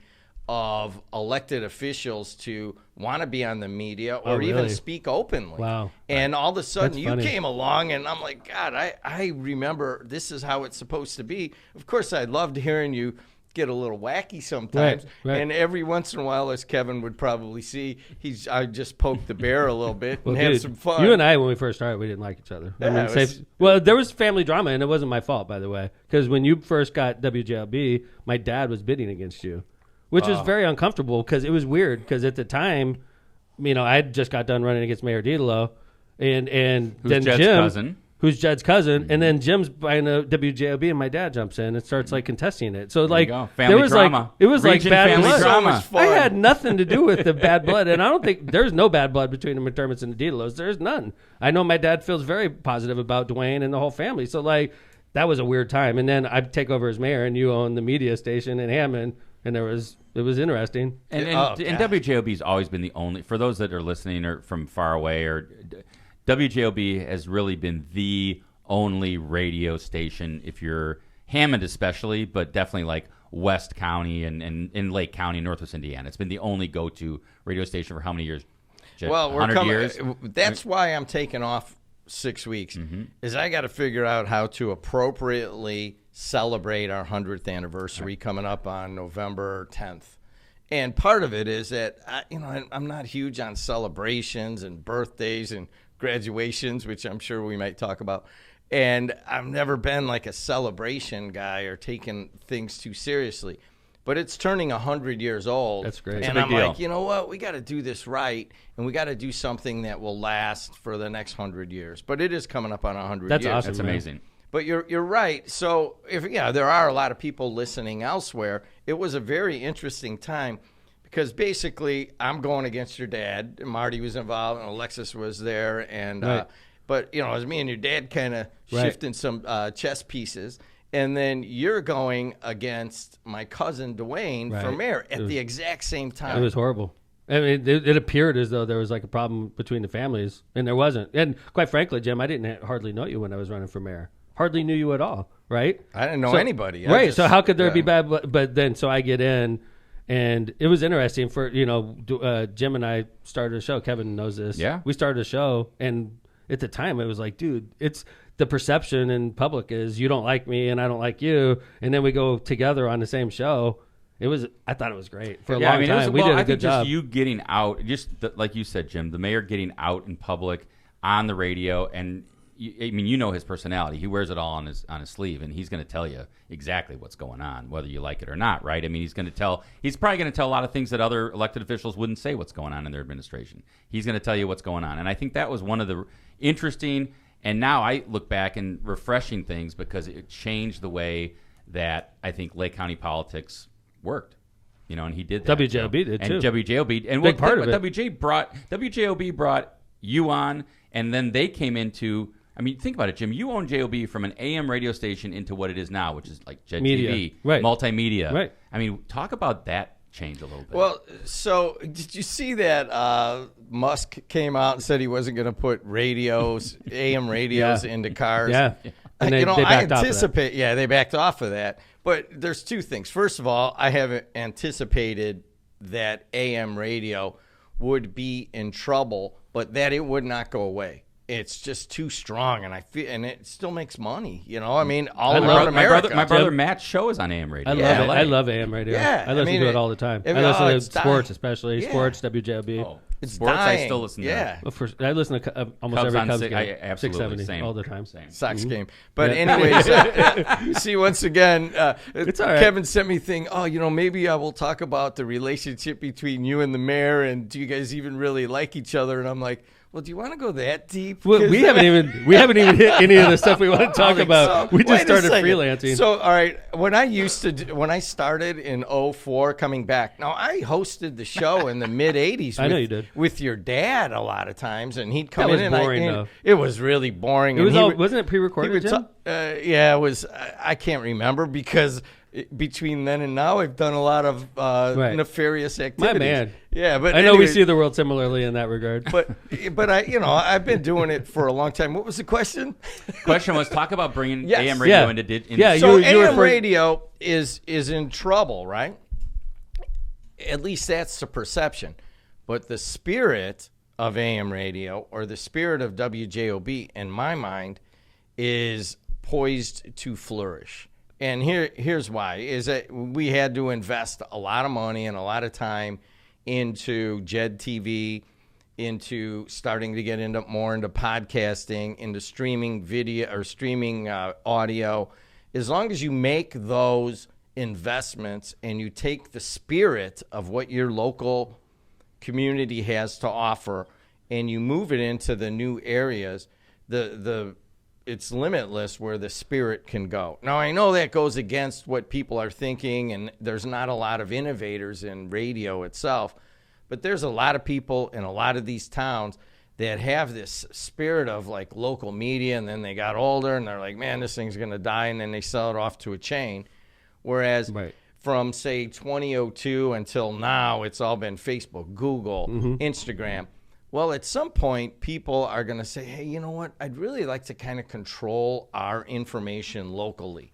of elected officials to want to be on the media or even really? speak openly. Wow. And all of a sudden That's you funny. came along, and I'm like, God, I remember this is how it's supposed to be. Of course, I loved hearing you get a little wacky sometimes. Right. And every once in a while, as Kevin would probably see, I just poke the bear a little bit Well, and have dude, some fun. You and I, when we first started, we didn't like each other. Yeah, it was- Well, there was family drama, and it wasn't my fault, by the way. Because when you first got WJOB, my dad was bidding against you, which was very uncomfortable because it was weird. Because at the time, I had just got done running against Mayor Dedelow, and Who's then Jed's Jim, cousin. who's Jed's cousin, and then Jim's buying a WJOB, and my dad jumps in and starts like contesting it. So like, go. Family there was drama. like, it was Region like bad family blood. drama. So much I fun. had nothing to do with the bad blood, and I don't think there's no bad blood between the McDermotts and the Dedelows. There's none. I know my dad feels very positive about Duane and the whole family. So like, that was a weird time. And then I'd take over as mayor, and you own the media station in Hammond, and it was interesting. And God. WJOB's always been the only, for those that are listening or from far away, or WJOB has really been the only radio station, if you're Hammond especially, but definitely like West County and in Lake County, Northwest Indiana. It's been the only go-to radio station for how many years? Jed? Well, we're 100 coming. years? That's why I'm taking off 6 weeks. Is I got to figure out how to appropriately celebrate our 100th anniversary coming up on November 10th. And part of it is that I'm not huge on celebrations and birthdays and graduations, which I'm sure we might talk about. And I've never been like a celebration guy or taken things too seriously. But it's turning 100 years old. That's great. It's a And big I'm deal. like, you know what? We got to do this right, and we got to do something that will last for the next 100 years. But it is coming up on 100 That's years. awesome. That's man. amazing. But you're right. So there are a lot of people listening elsewhere. It was a very interesting time because basically I'm going against your dad. Marty was involved, and Alexis was there, and Right. but it was me and your dad kind of Right. shifting some chess pieces. And then you're going against my cousin Duane for Right. mayor at the exact same time. It was horrible. I mean, it appeared as though there was like a problem between the families, and there wasn't. And quite frankly, Jim, I didn't hardly know you when I was running for mayor. Hardly knew you at all, right? I didn't know anybody. I Right. just- So how could there yeah. be bad blood? But then, so I get in, and it was interesting for, Jim and I started a show. Kevin knows this. Yeah. We started a show, and at the time, it was like, dude, it's the perception in public is you don't like me and I don't like you. And then we go together on the same show. I thought it was great for a long time. We did a I good think job. just you getting out, like you said, Jim, the mayor getting out in public on the radio, and you know his personality. He wears it all on his sleeve, and he's going to tell you exactly what's going on, whether you like it or not, right? I mean, he's probably going to tell a lot of things that other elected officials wouldn't say what's going on in their administration. He's going to tell you what's going on, and I think that was one of the interesting. And now I look back and refreshing things because it changed the way that I think Lake County politics worked. And he did that. WJOB did, and too. WJOB, and Big part of it. WJOB brought you on, and then they came into. I mean, think about it, Jim. You own JOB from an AM radio station into what it is now, which is like Jed Media. TV, Right. multimedia. Right. I mean, talk about that change a little bit. Well, so did you see that Musk came out and said he wasn't going to put AM radios into cars? Yeah. And they I backed off of that. anticipate. Yeah, they backed off of that. But there's two things. First of all, I have anticipated that AM radio would be in trouble, but that it would not go away. It's just too strong, and it still makes money. I mean, all around America. My brother Matt's show is on AM radio. I love it. I love AM radio. Yeah, I listen to it all the time. I listen to sports, especially sports, WJOB. Oh, sports, dying. I still listen to. Yeah, I listen to almost Cubs every Cubs game. game. Absolutely, 670 same. all the time. Same. Sox game. But anyways, see, once again, it's all right. Kevin sent me a thing. Oh, maybe I will talk about the relationship between you and the mayor, and do you guys even really like each other? And I'm like, well, do you want to go that deep? Well, we haven't even hit any of the stuff we want to talk about. We just started second. freelancing. So, all right, when I started in 2004, coming back. Now, I hosted the show in the mid '80s. I know you did with your dad a lot of times, and he'd come that in. Was boring, though. It was really boring. It was wasn't it pre-recorded? Jim? Yeah, it was. I can't remember because. Between then and now, I've done a lot of nefarious activities. My man, yeah, but I know we see the world similarly in that regard. But I've been doing it for a long time. What was the question? Question was talk about bringing Yes. AM radio into. So AM radio is in trouble, right? At least that's the perception. But the spirit of AM radio, or the spirit of WJOB, in my mind, is poised to flourish. And here's why, is that we had to invest a lot of money and a lot of time into JED TV, into starting to get more into podcasting, into streaming video or streaming audio. As long as you make those investments and you take the spirit of what your local community has to offer and you move it into the new areas, it's limitless where the spirit can go. Now, I know that goes against what people are thinking, and there's not a lot of innovators in radio itself, but there's a lot of people in a lot of these towns that have this spirit of like local media, and then they got older, and they're like, man, this thing's going to die, and then they sell it off to a chain. Whereas from, say, 2002 until now, it's all been Facebook, Google, Instagram. Well, at some point, people are going to say, hey, you know what? I'd really like to kind of control our information locally.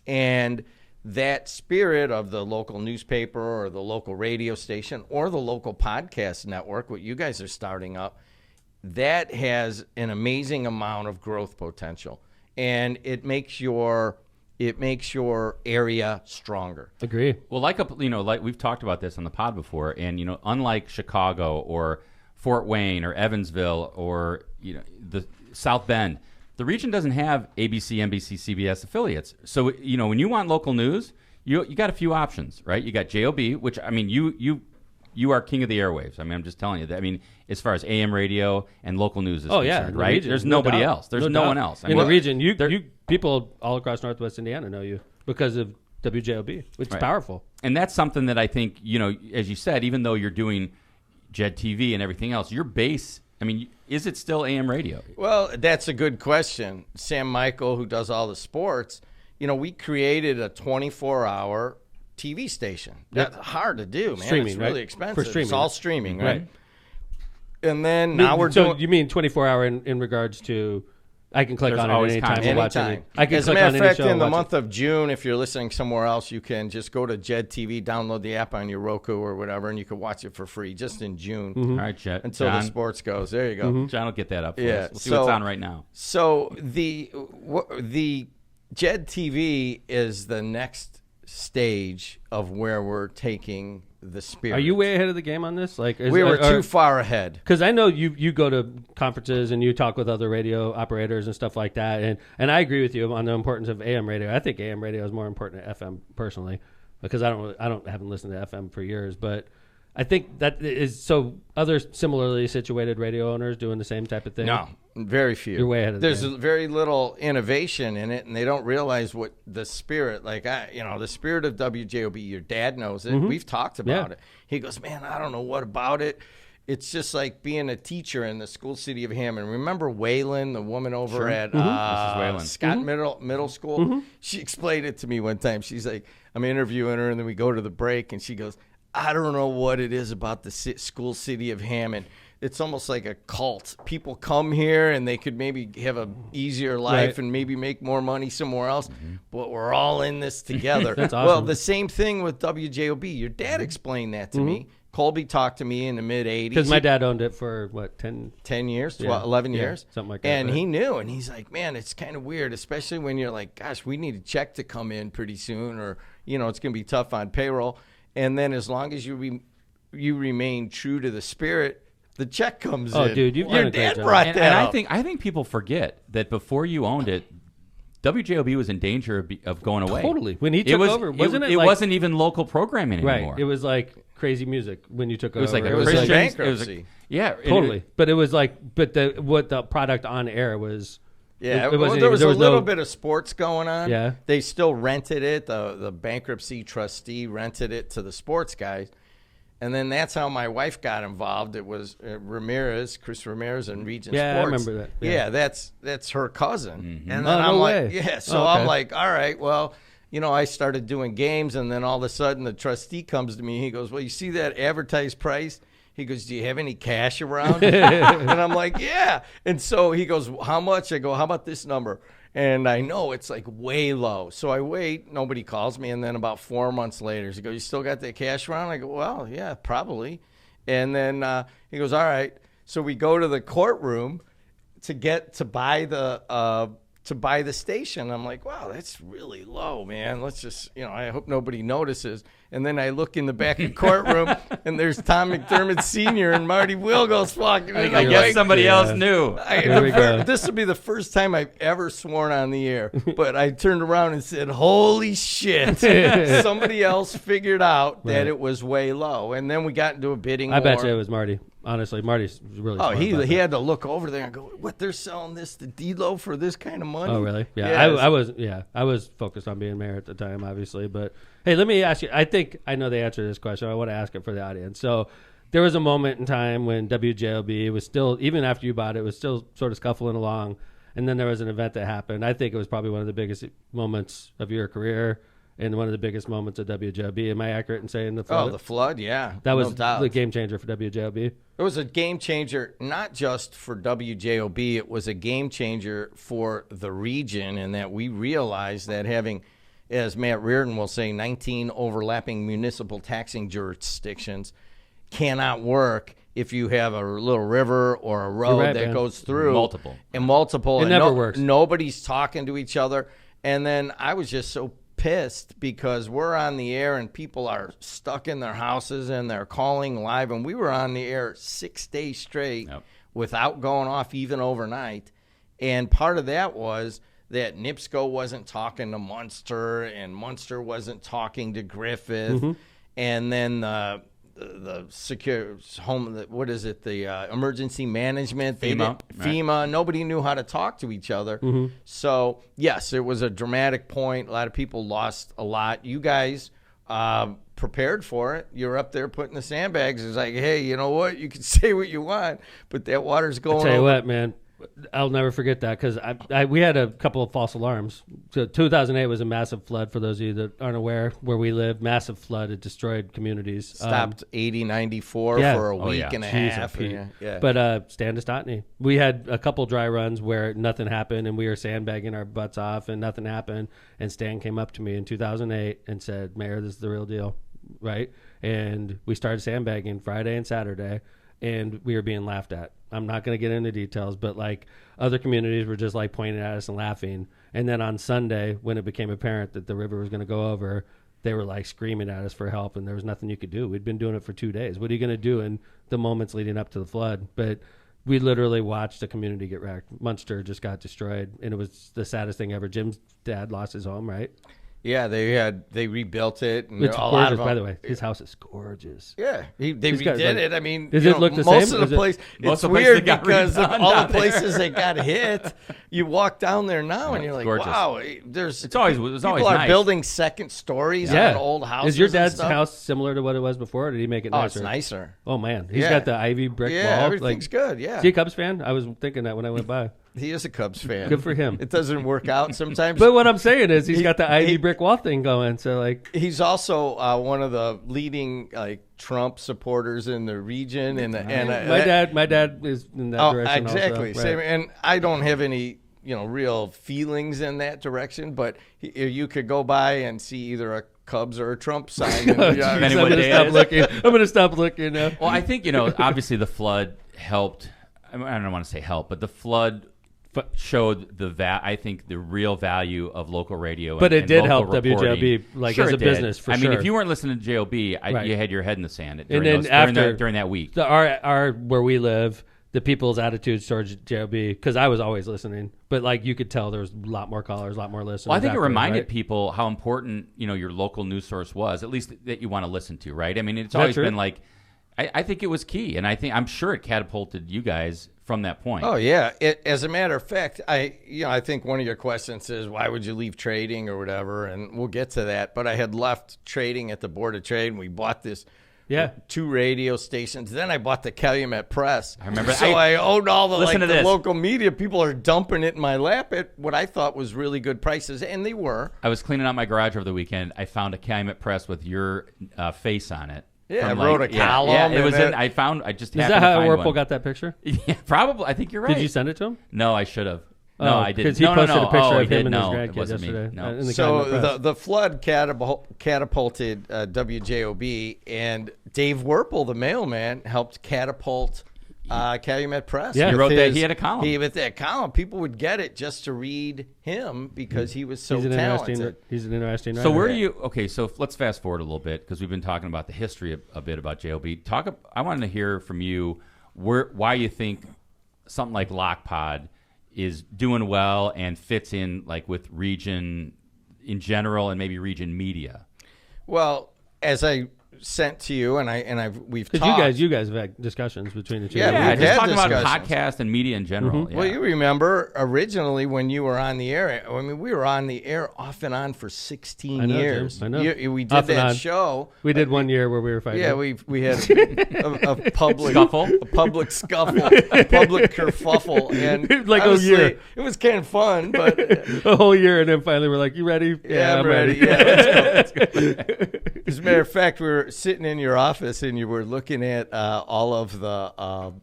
And that spirit of the local newspaper or the local radio station or the local podcast network, what you guys are starting up, that has an amazing amount of growth potential. And it makes your area stronger. Agree. Well, like we've talked about this on the pod before, and unlike Chicago or Fort Wayne or Evansville or the South Bend, the region doesn't have ABC, NBC, CBS affiliates. So when you want local news, you got a few options, right? You got JOB, which I mean you are king of the airwaves. I mean, I'm just telling you that. I mean, as far as AM radio and local news is concerned, right? Region, there's nobody else. There's no one else. In the region, you people all across Northwest Indiana know you because of WJOB, which is powerful. And that's something that I think as you said, even though you're doing JED TV and everything else, your base, I mean, is it still AM radio? Well, that's a good question. Sam Michael, who does all the sports, we created a 24-hour TV station. That's hard to do, man. Streaming, it's really right? expensive. For streaming. It's all streaming, right? Right. And then now we're so doing... you mean 24-hour in regards to I can click There's on it always anytime time. and watch Anytime. it. I can As a click matter on of any fact, show in the and watch month of June, if you're listening somewhere else, you can just go to JED TV, download the app on your Roku or whatever, and you can watch it for free just in June. All right, Jet. Until John, the sports goes. There you go. John will get that up for Yeah, us. We'll see what's on right now. So the JED TV is the next stage of where we're taking the spirit. Are you way ahead of the game on this? We were too far ahead. Because I know you go to conferences and you talk with other radio operators and stuff like that, and I agree with you on the importance of AM radio. I think AM radio is more important than FM personally, because I haven't listened to FM for years, but I think that is so. Other similarly situated radio owners doing the same type of thing. No, very few. You're way ahead of the There's game. very little innovation in it, and they don't realize what the spirit, the spirit of WJOB. Your dad knows it. We've talked about it. He goes, man, I don't know what about it. It's just like being a teacher in the school city of Hammond. Remember Waylon, the woman over at Mrs. Whalen. Scott Middle School? She explained it to me one time. She's like, I'm interviewing her, and then we go to the break, and she goes, I don't know what it is about the school city of Hammond. it's almost like a cult. People come here and they could maybe have a easier life and maybe make more money somewhere else, but we're all in this together. That's awesome. Well, the same thing with WJOB. Your dad explained that to me. Colby talked to me in the mid-'80s. Because my dad owned it for, what, 10 years, 12, 11 yeah, years? something like that. And right? he knew, and he's like, man, it's kind of weird, especially when you're like, gosh, we need a check to come in pretty soon, or, it's going to be tough on payroll. And then as long as you remain true to the spirit, the check comes in. Oh, dude, you've done Your a great dad job. brought And that I up. think people forget that before you owned it, WJOB was in danger of going away. Totally. When he took over, wasn't it? It like, wasn't even local programming anymore. right. It was like crazy music when you took over. It was like It a was Christian bankruptcy. Totally. But it was like, but what the product on air was. Yeah, it wasn't there was even- a little no- bit of sports going on. Yeah. They still rented it. The bankruptcy trustee rented it to the sports guys. And then that's how my wife got involved. It was Chris Ramirez and Region Yeah, I Sports. remember that. Yeah, that's her cousin. And then Oh, I'm no like, way. yeah. So Oh, okay. I'm like, all right, well, I started doing games, and then all of a sudden the trustee comes to me. He goes, well, you see that advertised price? He goes, do you have any cash around? And I'm like, yeah. And so he goes, how much? I go, how about this number? And I know it's like way low. So I wait. Nobody calls me. And then about 4 months later, he goes, you still got that cash around? I go, well, yeah, probably. And then he goes, all right. So we go to the courtroom to buy the station. I'm like, wow, that's really low, man. Let's just, I hope nobody notices. And then I look in the back of the courtroom, and there's Tom McDermott Sr. and Marty Wilgos walking. And I I'm guess like, somebody else knew. Here we go. this will be the first time I've ever sworn on the air. But I turned around and said, holy shit. Somebody else figured out that it was way low. And then we got into a bidding war. I bet you it was Marty. Honestly, Marty's really smart about he that. had to look over there and go, what, they're selling this to D-Lo for this kind of money? Oh, really? Yeah. Yes. I was focused on being mayor at the time, obviously. But, hey, let me ask you. I think I know the answer to this question. I want to ask it for the audience. So there was a moment in time when WJOB was still, even after you bought it, was still sort of scuffling along. And then there was an event that happened. I think it was probably one of the biggest moments of your career and one of the biggest moments of WJOB. Am I accurate in saying the flood? Oh, the flood, yeah. That was no doubt. the game changer for WJOB. It was a game changer, not just for WJOB. It was a game changer for the region, in that we realized that having, as Matt Reardon will say, 19 overlapping municipal taxing jurisdictions cannot work if you have a little river or a road right, that man. goes through. Multiple. And multiple. It and never works. Nobody's talking to each other. And then I was just so pissed because we're on the air and people are stuck in their houses and they're calling live, and we were on the air 6 days straight without going off even overnight. And part of that was that NIPSCO wasn't talking to Munster and Munster wasn't talking to Griffith. And then the secure home, what is it, the emergency management, FEMA, nobody knew how to talk to each other. So yes, it was a dramatic point. A lot of people lost a lot. You guys prepared for it. You're up there putting the sandbags. It's like, hey, you know what, you can say what you want, but that water's going I'll tell you over. what, man, I'll never forget that, because we had a couple of false alarms. So 2008 was a massive flood, for those of you that aren't aware. Where we live, massive flood. It destroyed communities. Stopped 94 yeah. for a Oh, week yeah. and a Jeez, half. Pete. Yeah. But Stan Stotney, we had a couple dry runs where nothing happened, and we were sandbagging our butts off, and nothing happened. And Stan came up to me in 2008 and said, "Mayor, this is the real deal," right? And we started sandbagging Friday and Saturday, and we were being laughed at. I'm not going to get into details, but like other communities were just like pointing at us and laughing. And then on Sunday, when it became apparent that the river was going to go over, they were like screaming at us for help, and there was nothing you could do. We'd been doing it for 2 days. What are you going to do in the moments leading up to the flood? But we literally watched the community get wrecked. Munster just got destroyed, and it was the saddest thing ever. Jim's dad lost his home, right? Yeah, they rebuilt it. And It's a lot gorgeous, of them, by the way. His house is gorgeous. Yeah, they He's got, redid like, it. I mean, does you it know, look the most same? of the place. Most It's of the places weird that got because of redone all down the there. places that got hit. You walk down there now and you're like, gorgeous. wow, there's It's always people nice. are building second stories Yeah. on old houses. Is your and dad's stuff. house similar to what it was before, or did he make it Oh, nicer? it's nicer. Oh, man. He's Yeah. got the ivy brick Yeah, wall. everything's good. Yeah. Is he a Cubs fan? I was thinking that when I went by. He is a Cubs fan. Good for him. It doesn't work out sometimes. But what I'm saying is he's got the Ivy brick wall thing going. So like he's also one of the leading like Trump supporters in the region. And my dad is in that direction. Exactly. Also. Same. Right. And I don't have any real feelings in that direction. But you could go by and see either a Cubs or a Trump sign. I'm going to stop looking now. Well, I think obviously the flood helped. I don't want to say help, but the flood showed I think the real value of local radio. But it did help reporting. WJOB as a business for sure. I mean, if you weren't listening to JOB, you had your head in the sand during that week. Our where we live, the people's attitudes towards JOB, because I was always listening, but like you could tell there was a lot more callers, a lot more listeners. Well, I think it reminded people how important your local news source was, at least that you want to listen to, right? I mean, it's always been like, I think it was key, and I'm sure it catapulted you guys from that point. Oh yeah. As a matter of fact, I think one of your questions is why would you leave trading or whatever, and we'll get to that. But I had left trading at the Board of Trade, and we bought this. Yeah, 2 radio stations. Then I bought the Calumet Press. I remember. So I owned all the local media. People are dumping it in my lap at what I thought was really good prices, and they were. I was cleaning out my garage over the weekend. I found a Calumet Press with your face on it. Yeah, I wrote a column. Yeah, it was. I just. Is that how Warple got that picture? Yeah, probably. I think you're right. Did you send it to him? No, I should have. No, I didn't. Because he posted a picture of him and his it grandkids wasn't yesterday. me. No. So the flood catapulted WJOB, and Dave Werple, the mailman, helped catapult Calumet Press. Yeah, he wrote that. He had a column. With that column, people would get it just to read him because he was so talented. He's an interesting writer. So where do you? Okay, so let's fast forward a little bit because we've been talking about the history a bit about JOB. I wanted to hear from you why you think something like LockPod is doing well and fits in like with region in general and maybe region media. Well, as I sent to you, we've talked. Because you guys have had discussions between the two. Yeah, just talking about podcast and media in general. Mm-hmm. Yeah. Well, you remember originally when you were on the air. I mean, we were on the air off and on for 16 years. Jim, I know. We did that show. We did 1 year where we were fighting. Yeah, we had a public scuffle, a public kerfuffle, and like a year. It was kind of fun, but a whole year, and then finally we're like, "You ready?" Yeah, I'm ready. Yeah, let's go. As a matter of fact, we were sitting in your office and you were looking at all of the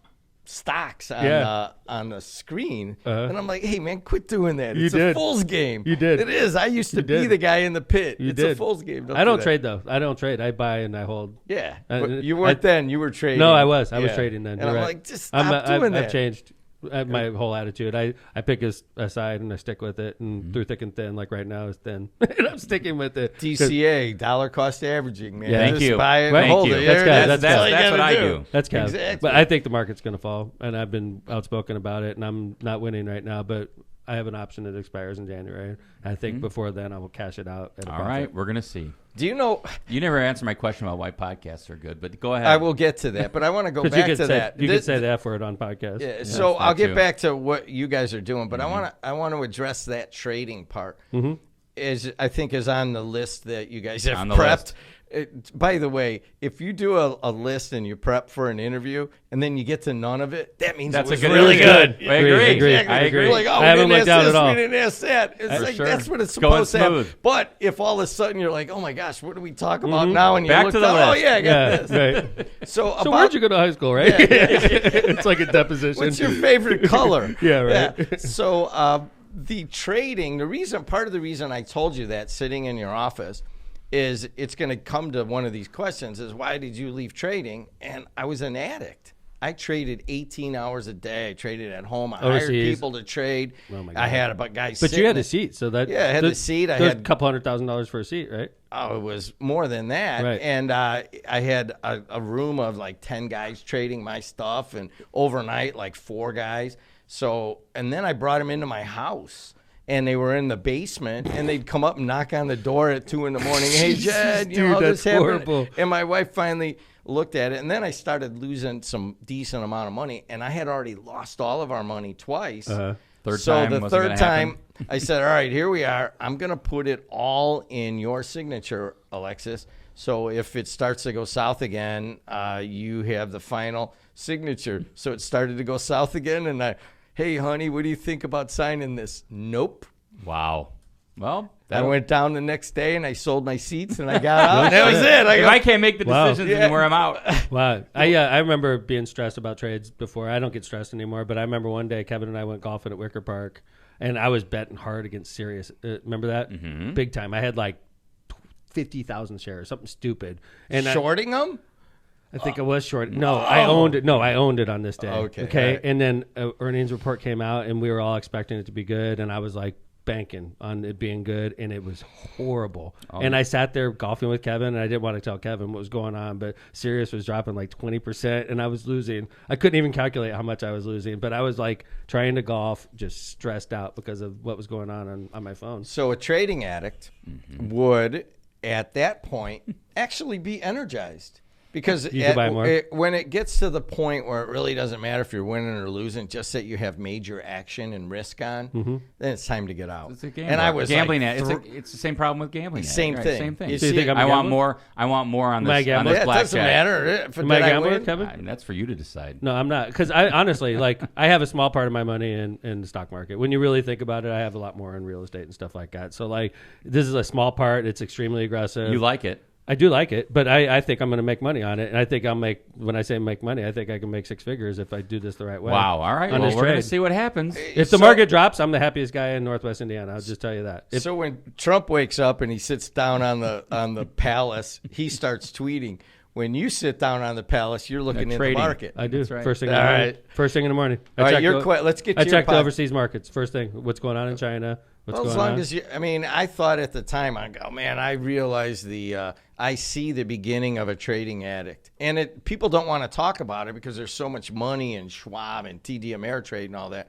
stocks on the screen, and I'm like, "Hey, man, quit doing that! It's a fool's game." You did. It is. I used to be the guy in the pit. It's a fool's game. I don't trade though. I don't trade. I buy and I hold. Yeah, but you weren't then. You were trading. No, I was. I was trading then. And I'm like, just stop doing that. I've changed my whole attitude. I pick a side and I stick with it, and through thick and thin. Like right now, it's thin, and I'm sticking with it. DCA, dollar cost averaging, man. Yeah, thank you. Buy it and hold it. That's what I do. That's Kev. Exactly. But I think the market's going to fall, and I've been outspoken about it, and I'm not winning right now, but I have an option that expires in January. I think before then I will cash it out. At a All profit. right, we're going to see. Do you know? You never answered my question about why podcasts are good, but go ahead. I will get to that, but I want to go back to that. You could say the F word on podcasts. Yeah, so I'll get back to what you guys are doing, but I want to address that trading part. I think is on the list that you guys have prepped. By the way, if you do a list and you prep for an interview and then you get to none of it, that means that's it was really good. I agree. You're like, oh, I haven't we looked didn't down ask at this, all. we didn't ask that. It's like that's what it's supposed to have. But if all of a sudden you're like, oh my gosh, what do we talk about now? And you back look to the down, list. Oh yeah, I got this. Right. So where'd you go to high school, right? It's like a deposition. What's your favorite color? Yeah, right. Yeah. So the trading, part of the reason I told you that sitting in your office is it's going to come to one of these questions is why did you leave trading? And I was an addict. I traded 18 hours a day. I traded at home. I hired people to trade. Oh my God. I had about guys. But you had a seat, so that I had the seat. I had a couple $100,000 for a seat, right? Oh, it was more than that. Right. And I had a room of like 10 guys trading my stuff, and overnight like 4 guys. So, and then I brought them into my house. And they were in the basement, and they'd come up and knock on the door at 2 a.m. Hey, Jed, you know this happened. Horrible. And my wife finally looked at it, and then I started losing some decent amount of money, and I had already lost all of our money twice. Third third time, I said, all right, here we are. I'm going to put it all in your signature, Alexis. So if it starts to go south again, you have the final signature. So it started to go south again, and I Hey, honey, what do you think about signing this? Nope. Wow. Well, I went down the next day and I sold my seats and I got out. That was it. I can't make the decisions anymore, I'm out. Wow. I remember being stressed about trades before. I don't get stressed anymore, but I remember one day Kevin and I went golfing at Wicker Park, and I was betting hard against Sirius. Remember that? Mm-hmm. Big time. I had like 50,000 shares, something stupid. And shorting them? I think I was short. No, I owned it. No, I owned it on this day. Okay. Right. And then earnings report came out, and we were all expecting it to be good, and I was like banking on it being good, and it was horrible. And I sat there golfing with Kevin, and I didn't want to tell Kevin what was going on, but Sirius was dropping like 20%, and I was losing. I couldn't even calculate how much I was losing, but I was like trying to golf, just stressed out because of what was going on my phone. So a trading addict would, at that point, actually be energized. Because when it gets to the point where it really doesn't matter if you're winning or losing, just that you have major action and risk on, then it's time to get out. It's a gambler. And I was gambling. It's the same problem with gambling. Same thing. Same thing. You think I want more on this blackjack. It doesn't matter. Am I a gambler, Kevin? I mean, that's for you to decide. No, I'm not. Because I honestly, I have a small part of my money in the stock market. When you really think about it, I have a lot more in real estate and stuff like that. So this is a small part. It's extremely aggressive. You like it. I do like it, but I think I'm going to make money on it, and I think when I say make money, I think I can make 6 figures if I do this the right way. Wow, all right. Well, we're going to see what happens. If the market drops, I'm the happiest guy in Northwest Indiana. I'll just tell you that. So when Trump wakes up and he sits down on the palace, he starts tweeting. When you sit down on the palace, you're looking at the market. I do. Right. First thing in the morning. First thing in the morning. Let's get. I checked the overseas markets. First thing, what's going on in China? I thought at the time, I go, man, I realize I see the beginning of a trading addict. And people don't want to talk about it because there's so much money in Schwab and TD Ameritrade and all that.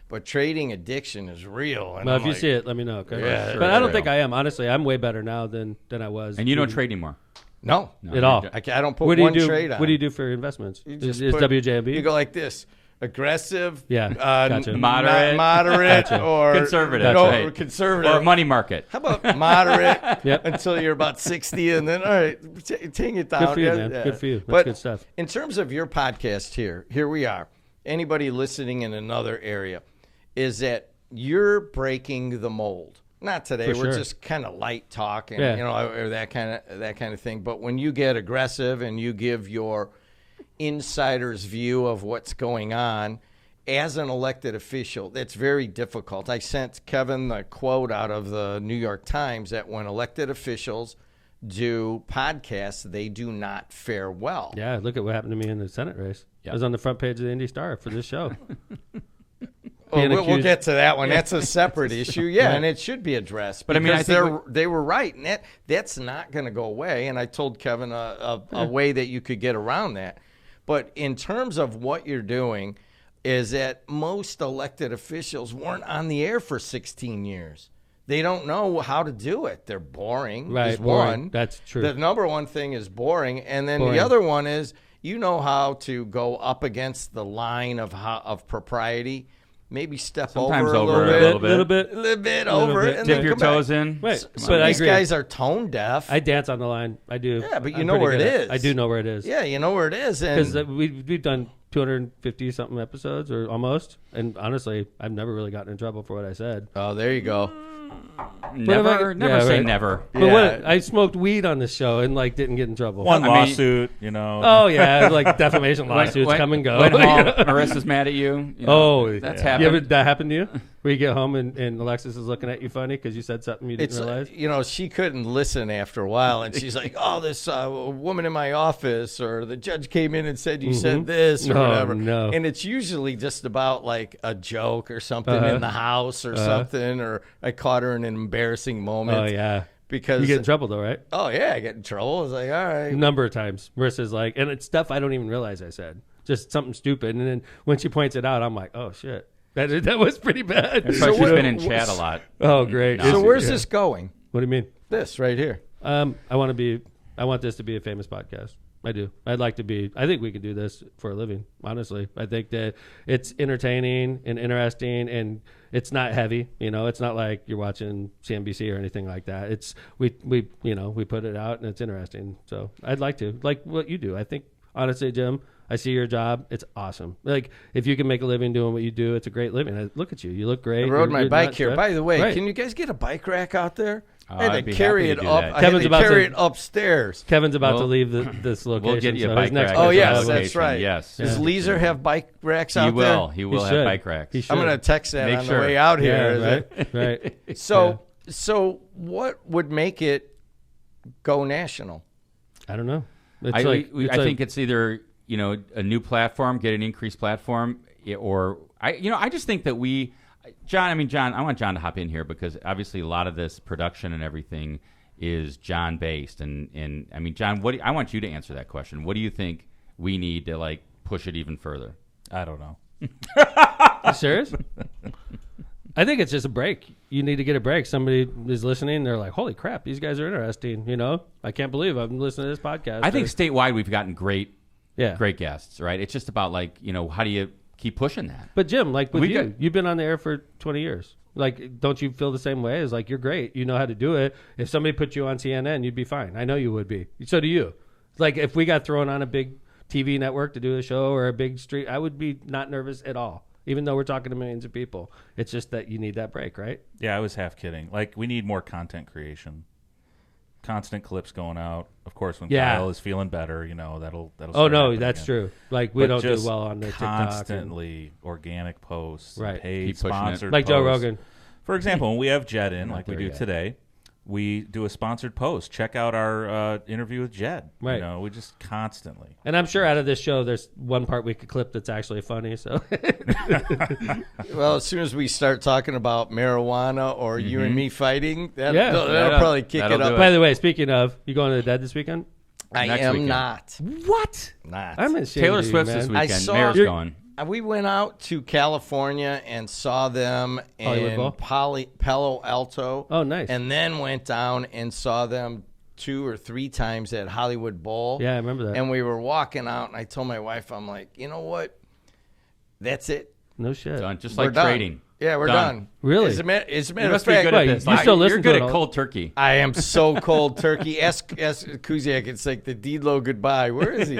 But trading addiction is real. And if you see it, let me know, okay? Yeah, but I don't think I am. Honestly, I'm way better now than I was. And you don't trade anymore? No. At all. I don't put one trade on. What do you do for investments? Is WJOB? You go like this. Aggressive, gotcha. moderate, or conservative, right. Conservative, or money market. How about moderate until you're about 60, and then all right, take it down. Good for you, man. Good for you. That's good stuff. In terms of your podcast, here we are. Anybody listening in another area, is that you're breaking the mold. Not today. We're just kind of light talk and or that kind of thing. But when you get aggressive and you give your insider's view of what's going on as an elected official, that's very difficult. I sent Kevin the quote out of the New York Times that when elected officials do podcasts, they do not fare well. Yeah, look at what happened to me in the Senate race. I was on the front page of the Indy Star for this show. We'll get to that one. That's a separate issue, and it should be addressed. But I think they were right, and that's not going to go away. And I told Kevin a way that you could get around that. But in terms of what you're doing, is that most elected officials weren't on the air for 16 years. They don't know how to do it. They're boring. Right, boring. That's true. The number one thing is boring, and then the other one is you know how to go up against the line of propriety. Maybe step Sometimes over a little bit over it, and dip then your toes back. in. Wait, but these guys are tone deaf. I dance on the line. I do. Yeah, but you know where it is. I do know where it is. Yeah, you know where it is. Because we've done 250 something episodes or almost, and honestly, I've never really gotten in trouble for what I said. Oh, there you go. Never say never. But I smoked weed on this show and didn't get in trouble. One lawsuit, Oh yeah, defamation lawsuits come and go. Went home, Marissa's mad at you. That's happened. That happened to you? Where you get home and Alexis is looking at you funny because you said something you didn't realize? She couldn't listen after a while, and she's like, "Oh, this woman in my office, or the judge came in and said you said this, or whatever." No. And it's usually just about a joke or something in the house or something, or I caught her in an embarrassing moment. Oh yeah. Because you get in trouble though, right? Oh yeah, I get in trouble. I was like, all right. A number of times. Marissa's and it's stuff I don't even realize I said. Just something stupid. And then when she points it out, I'm like, oh shit. That was pretty bad. That's why she's been in chat a lot. Oh, great. So where's this going? What do you mean? This right here. I want this to be a famous podcast. I do. I think we could do this for a living, honestly. I think that it's entertaining and interesting, and it's not heavy. It's not like you're watching CNBC or anything like that. We put it out and it's interesting. So I'd like to, like what you do. I think honestly, Jim, I see your job. It's awesome. Like, if you can make a living doing what you do, it's a great living. Look at you. You look great. I rode my bike here. Stressed. By the way, Right. can you guys get a bike rack out there? I I'd had be to carry happy it to do up. that. I Kevin's had to about carry to- it upstairs. Kevin's about to We'll- leave this location. We'll get you so a bike his next rack. Oh, at yes, that that's location. right. Yes. Does Yeah. Leeser have bike racks He out there? will. He will He have should. bike racks. He should. I'm going to text that Make on sure. the way out here. Yeah, is right. it? Right. So what would make it go national? I don't know. It's I like, think it's either a new platform, get an increased platform, or I just think that John, I want John to hop in here because obviously a lot of this production and everything is John based, and I mean, John, I want you to answer that question. What do you think we need to like push it even further? I don't know. You serious? I think it's just a break. You need to get a break. Somebody is listening. They're like, holy crap, these guys are interesting. I can't believe I'm listening to this podcast. I think statewide we've gotten great yeah. guests, right? It's just about like, how do you keep pushing that? But Jim, like with We you've been on the air for 20 years. Like, don't you feel the same way? It's like, you're great. You know how to do it. If somebody put you on CNN, you'd be fine. I know you would be. So do you. Like, if we got thrown on a big TV network to do a show or a big street, I would be not nervous at all. Even though we're talking to millions of people. It's just that you need that break, right? Yeah, I was half kidding. Like, we need more content creation. Constant clips going out. Of course, when Kyle is feeling better, that'll Oh, start no, happening that's again. true. Like, we But don't do just well on the TikTok. and- constantly organic posts, and Right. paid Keep pushing it. sponsored Like Joe posts. Rogan. For example, when we have Jed in, Not like we there do yet. today, we do a sponsored post. Check out our interview with Jed. Right. We just constantly. And I'm sure out of this show, there's one part we could clip that's actually funny. So Well, as soon as we start talking about marijuana or you and me fighting, that'll Yeah. probably kick That'll it do up. it. By the way, speaking of, you going to the Dead this weekend? I Next am weekend. not. What? Not. I'm ashamed Taylor of you, Swift's man. this I weekend. saw- Mayor's You're- going. We went out to California and saw them Hollywood in Bowl? Palo Alto. Oh, nice. And then went down and saw them 2 or 3 times at Hollywood Bowl. Yeah, I remember that. And we were walking out, and I told my wife, I'm like, you know what? That's it. No shit. Done. Just We're like done. trading. Yeah, we're Done. done. Really? As a matter You of must be fact, good Wait, at this. you still listen You're to good it at all- cold turkey. I am so cold turkey. Ask Kuziak. It's like the Dedelow goodbye. Where is he?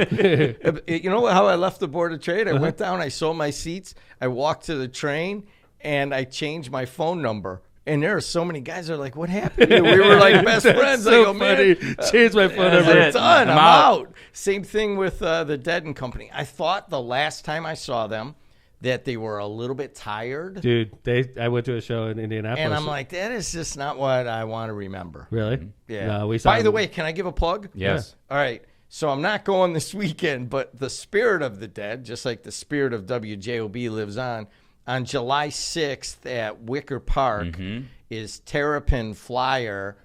You know how I left the Board of Trade? I went down. I sold my seats. I walked to the train, and I changed my phone number. And there are so many guys that are like, what happened to you? We were like best friends. I so go, funny. man. Change my phone That's number. it. It's done. I'm I'm out. out. Same thing with the Dead and Company. I thought the last time I saw them that they were a little bit tired. Dude, I went to a show in Indianapolis. And I'm like, that is just not what I want to remember. really? Yeah. No, we saw By the them. way, can I give a plug? Yes. All right. So I'm not going this weekend, but the spirit of the Dead, just like the spirit of WJOB lives on July 6th at Wicker Park is Terrapin Flyer.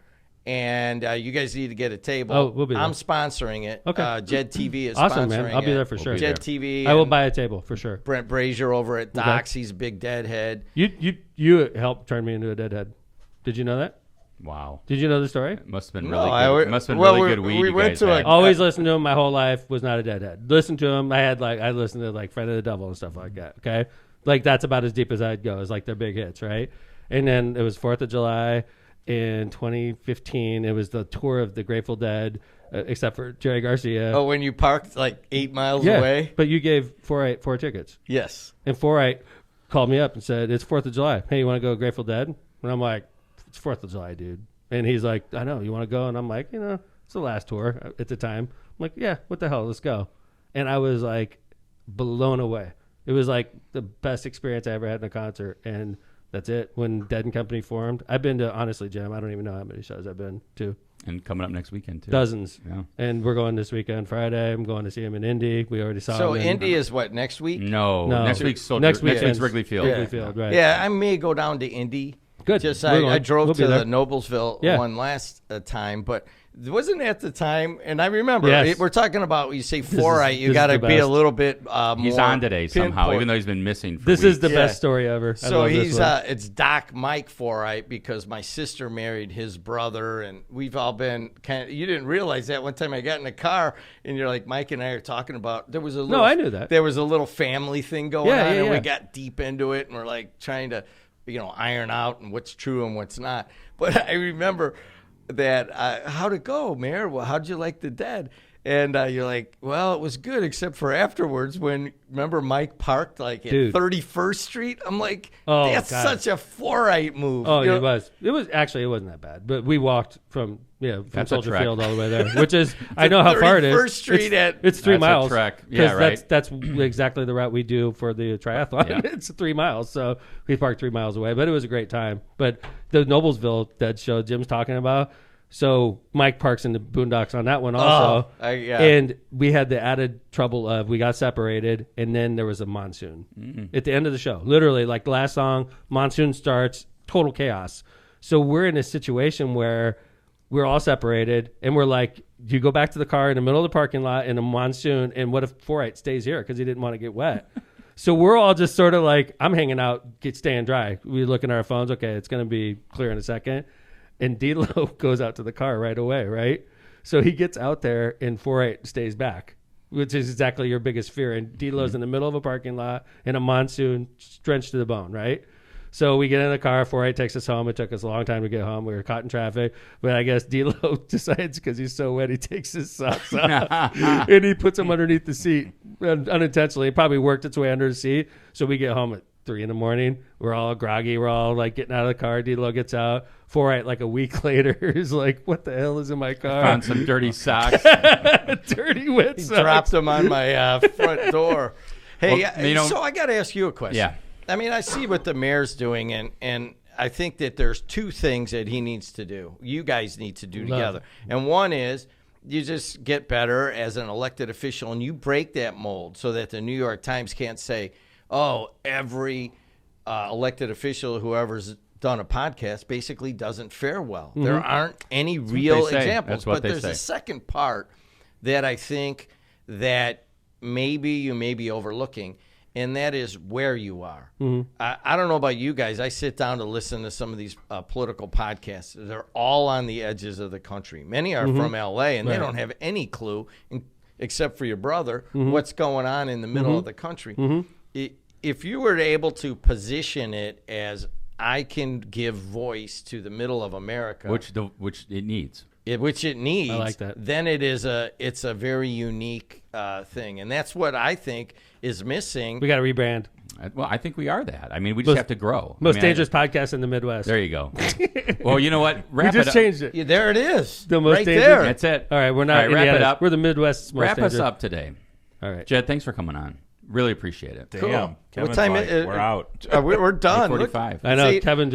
And you guys need to get a table. Oh, we'll be there. I'm sponsoring it. Okay. Jed TV is Awesome, sponsoring man. I'll be it. there for sure. be Jed there. TV. I will and buy a table for sure. Brent Brazier over at Docs. He's a big Deadhead. You helped turn me into a deadhead. Did you know that? Wow. Did you know the story? It must have been No, really I good. would- It must have been well, really we- good weed we you went guys to a- had. Always listened to him my whole life. Was not a deadhead. Listened to him. I listened to like Friend of the Devil and stuff like that. Okay, like that's about as deep as I'd go. It's like their big hits, right? And then it was 4th of July in 2015. It was the tour of the Grateful Dead, except for Jerry Garcia. Oh, when you parked like 8 miles yeah, away? but you gave 4 tickets, Yes. and 4 called me up and said it's 4th of July. Hey, you want to go Grateful Dead? And I'm like, it's 4th of July, dude. And he's like, I know, you want to go? And I'm like, it's the last tour at the time. I'm like, yeah, what the hell, let's go. And I was like blown away. It was like the best experience I ever had in a concert. And that's it. When Dead and Company formed, I've been to, honestly, Jim, I don't even know how many shows I've been to. And coming up next weekend, too. Dozens. Yeah. And we're going this weekend, Friday. I'm going to see him in Indy. We already saw So him. in- Indy is what, next week? No. No. Next week's Next week's weekend's Wrigley Field. Wrigley Field, right. Yeah, I may go down to Indy. Good. Just We're I going. drove We'll be to there. the Noblesville Yeah. one last time, but wasn't at the time. And I remember Yes. we're talking about you say fluorite, this you is got to the be a best. little bit He's more on today somehow, pinpoint. even though he's been missing for This weeks. is the Yeah. best story ever. I So love this he's one. it's Doc Mike Forite because my sister married his brother, and we've all been kind of. You didn't realize that one time I got in the car, and you're like, Mike and I are talking about there was a little. I knew that. There was a little family thing going Yeah, on, yeah, and we yeah. got deep into it, and we're like trying to, iron out and what's true and what's not. But I remember that how'd it go, Mayor? Well, how'd you like the Dead? And you're like, well, it was good except for afterwards when, remember Mike parked like at Dude. 31st Street? I'm like, Oh, that's God. such a 4-right move. Oh, You know? it was. It was actually, it wasn't that bad. But we walked from That's a Soldier trek. Field all the way there, which is I know how far it is. 31st Street it's 3 That's a miles. trek. 'Cause Yeah, right. That's exactly the route we do for the triathlon. Yeah. It's 3 miles, so we parked 3 miles away. But it was a great time. But the Noblesville Dead show Jim's talking about. So Mike parks in the boondocks on that one also. Yeah. And we had the added trouble of we got separated, and then there was a monsoon at the end of the show. Literally, like the last song, monsoon starts, total chaos. So we're in a situation where we're all separated, and we're like, you go back to the car in the middle of the parking lot in a monsoon, and what if 4-8 stays here because he didn't want to get wet? So we're all just sort of like, I'm hanging out, staying dry. We look at our phones. Okay, it's going to be clear in a second. And Dedelow goes out to the car right away, right? So he gets out there and 4-8 stays back, which is exactly your biggest fear. And Dedelow's in the middle of a parking lot in a monsoon, drenched to the bone, right? So we get in the car, 4-8 takes us home. It took us a long time to get home. We were caught in traffic. But I guess Dedelow decides because he's so wet, he takes his socks off and he puts them underneath the seat unintentionally. It probably worked its way under the seat. So we get home at 3 a.m. We're all groggy. We're all like getting out of the car. Dedelow gets out. 4-8 like a week later is like, what the hell is in my car? Found some dirty socks. Dirty wet socks. Dropped them on my front door. Hey, Well, so I got to ask you a question. Yeah. I mean, I see what the mayor's doing, and I think that there's 2 things that he needs to do. You guys need to do together. And one is you just get better as an elected official, and you break that mold so that the New York Times can't say, oh, every elected official, whoever's done a podcast, basically doesn't fare well. There aren't any real examples. That's what but they there's say. a second part that I think that maybe you may be overlooking, and that is where you are. I don't know about you guys. I sit down to listen to some of these political podcasts. They're all on the edges of the country. Many are from L.A., and they don't have any clue, except for your brother, what's going on in the middle of the country. If you were able to position it as I can give voice to the middle of America, which it needs. Which it needs. I like that. Then it's a very unique thing, and that's what I think is missing. We got to rebrand. Well, I think we are that. I mean, we just have to grow. Most dangerous podcast in the Midwest. There you go. Well, you know what? We just changed it. Yeah, there it is. The most right dangerous. there. That's it. All right, we're not All right, wrap Indiana. it up. We're the Midwest's most Wrap dangerous. us up today. All right. Jed, thanks for coming on. Really appreciate it. Damn. Cool. Kevin's What time like, we're out. We're done. 45. I know See- Kevin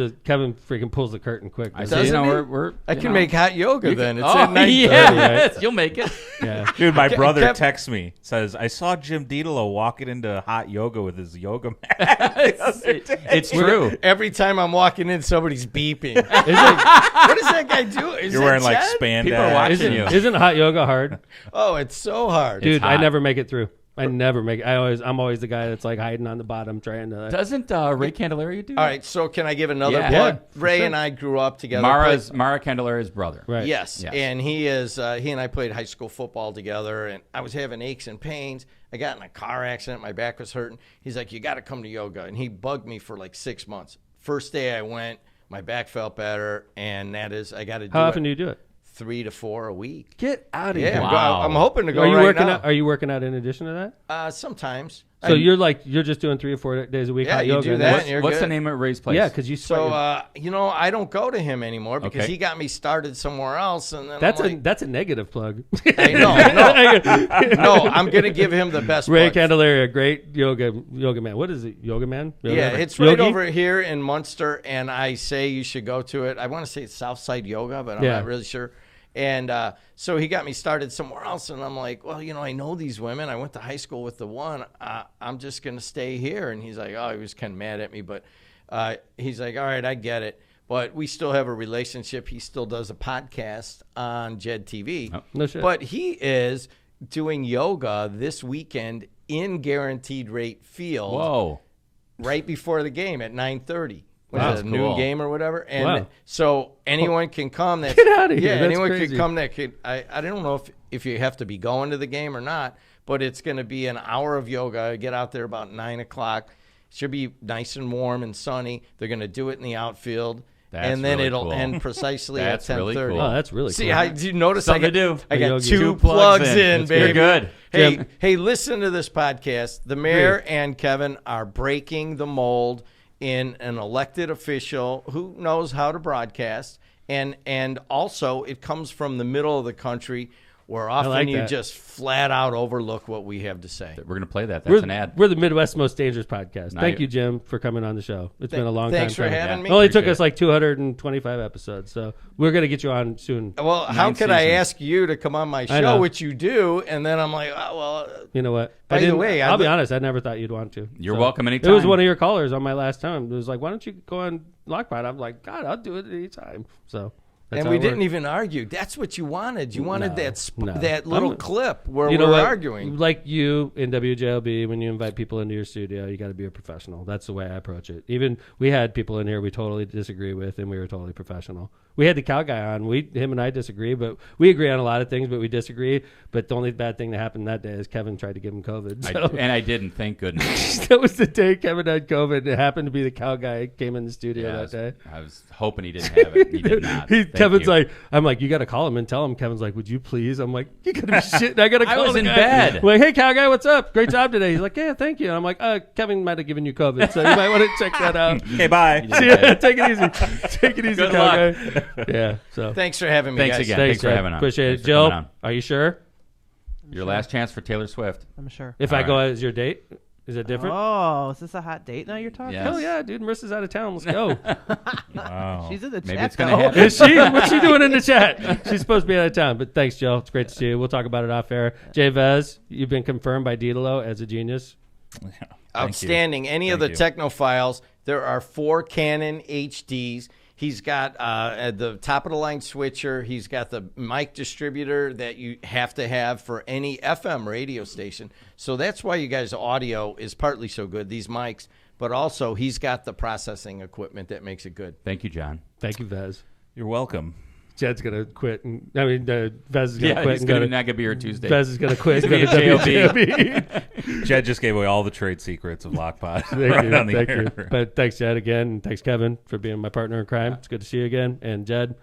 freaking pulls the curtain quick. I doesn't see. he? Doesn't he? We're I can make hot yoga then. It's Oh, at 9:30. yes. You'll make it. Yeah. Dude, my brother Kev- texts me, says, I saw Jim Dedelow walking into hot yoga with his yoga mat. It's true. Every time I'm walking in, somebody's beeping. Isn't, What does that guy do? Is You're that wearing like Chad? spandex. People are watching isn't, you. isn't hot yoga hard? Oh, it's so hard. Dude, I hot. never make it through. I never make it. I'm always the guy that's like hiding on the bottom trying to. Doesn't Ray Candelaria do that? All right, so can I give another Yeah. plug? Yeah, for Ray sure. and I grew up together. Mara Candelaria's brother. Right. Yes. Yes. And he and I played high school football together, and I was having aches and pains. I got in a car accident. My back was hurting. He's like, you got to come to yoga. And he bugged me for like 6 months. First day I went, my back felt better, and that is, I got to do How often it do you do it? 3 to 4 a week. Get out of Yeah, here. Wow. I'm hoping to go Are you right working now. out? Are you working out in addition to that? Sometimes. So you're just doing 3 or 4 days a week Yeah, hot you yoga. do and that. that's- You're What's good. the name of Ray's place? Yeah, because you So, sweat. I don't go to him anymore because Okay. he got me started somewhere else. And then that's a negative plug. I know. No, I'm going to give him the best Ray plug. Candelaria, great yoga man. What is it? Yoga man? Yoga Yeah, man? it's right Yogi? over here in Munster, and I say you should go to it. I want to say it's Southside Yoga, but I'm Yeah. not really sure. And so he got me started somewhere else, and I'm like, well, I know these women. I went to high school with the one. I'm just going to stay here. And he's like, oh, he was kind of mad at me, but he's like, all right, I get it. But we still have a relationship. He still does a podcast on Jed TV. Oh, no shit. But he is doing yoga this weekend in Guaranteed Rate Field Whoa. right before the game at 9:30. Wow, Was it a that's noon cool. game or whatever? And Wow. so anyone can come. That's, Get outta here. Yeah, That's anyone crazy. can come. That could. I don't know if you have to be going to the game or not, but it's going to be an hour of yoga. Get out there about 9 o'clock. Should be nice and warm and sunny. They're going to do it in the outfield. and then really it'll cool. end precisely That's at 10:30. really cool. Oh, that's really See, cool. do you notice Something I to do. got Yogi. two plugs in, That's baby. good. Hey, listen to this podcast. The mayor and Kevin are breaking the mold in an elected official who knows how to broadcast, and also it comes from the middle of the country where often like you that. just flat out overlook what we have to say. We're going to play that. That's an ad. We're the Midwest's most dangerous podcast. Now Thank you- you, Jim, for coming on the show. It's been a long time. Thanks for coming. having me. It only took Appreciate us like 225 episodes, so we're going to get you on soon. Well, how 9 could I seasons. ask you to come on my I know. show, which you do, and then I'm like, oh, well, You know what? By the way, I'll I'd be li- honest. I never thought you'd want to. You're So, welcome It was anytime. one of your callers on my last time. It was like, why don't you go on Lockpod? I'm like, God, I'll do it anytime. So. That's and how we it didn't works. even argue. That's what you wanted. You wanted No, that little I'm- clip where You know we're what? arguing. Like you in WJOB, when you invite people into your studio, you got to be a professional. That's the way I approach it. Even we had people in here we totally disagree with, and we were totally professional. We had the cow guy on. Him and I disagree, but we agree on a lot of things, but we disagree. But the only bad thing that happened that day is Kevin tried to give him COVID. So. And I didn't, thank goodness. That was the day Kevin had COVID. It happened to be the cow guy came in the studio Yeah, that day. I was hoping he didn't have it. He did not. Thank Kevin's you. like, I'm like, you got to call him and tell him. Kevin's like, would you please? I'm like, you got to be shitting. I got to I call was the in guy. bed. I'm like, hey, cow guy, what's up? Great job today. He's like, yeah, thank you. And I'm like, Kevin might have given you COVID, so you might want to check that out. Okay, bye. See ya. Take it easy. Take it easy, Good cow luck. guy. Yeah. So Thanks for having me, Thanks guys. again. Thanks for Jed. having us. Appreciate Thanks it. for Jill, coming on. are you sure? Your last chance for Taylor Swift. I'm sure. If All I go right. as your date, is it different? Oh, is this a hot date now you're talking? Yes. Hell yeah, dude. Marissa's out of town. Let's go. Wow. She's in the Maybe chat. it's gonna though. happen. Is she? What's she doing in the chat? She's supposed to be out of town. But thanks, Jill. It's great to see you. We'll talk about it off air. Jay Vez, you've been confirmed by Dedelow as a genius. Outstanding. Any of the Thank you. technophiles, there are 4 Canon HDs. He's got at the top of the line switcher. He's got the mic distributor that you have to have for any FM radio station. So that's why you guys' audio is partly so good, these mics. But also, he's got the processing equipment that makes it good. Thank you, John. Thank you, Vez. You're welcome. Jed's gonna quit. Vez is gonna Yeah, quit. he's And not go going to, to be here Tuesday. Vez is gonna quit. He's Go to gonna be at WJOB. Jed just gave away all the trade secrets of Lockpod. Thank right you. on the Thank air. you. But thanks, Jed, again. And thanks, Kevin, for being my partner in crime. It's good to see you again. And Jed,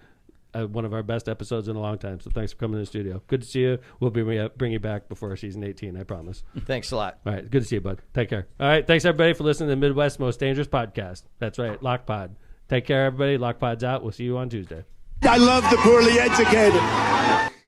one of our best episodes in a long time. So thanks for coming to the studio. Good to see you. We'll bring you back before season 18, I promise. Thanks a lot. All right. Good to see you, bud. Take care. All right. Thanks, everybody, for listening to the Midwest's most dangerous podcast. That's right. Lockpod. Take care, everybody. Lockpod's out. We'll see you on Tuesday. I love the poorly educated.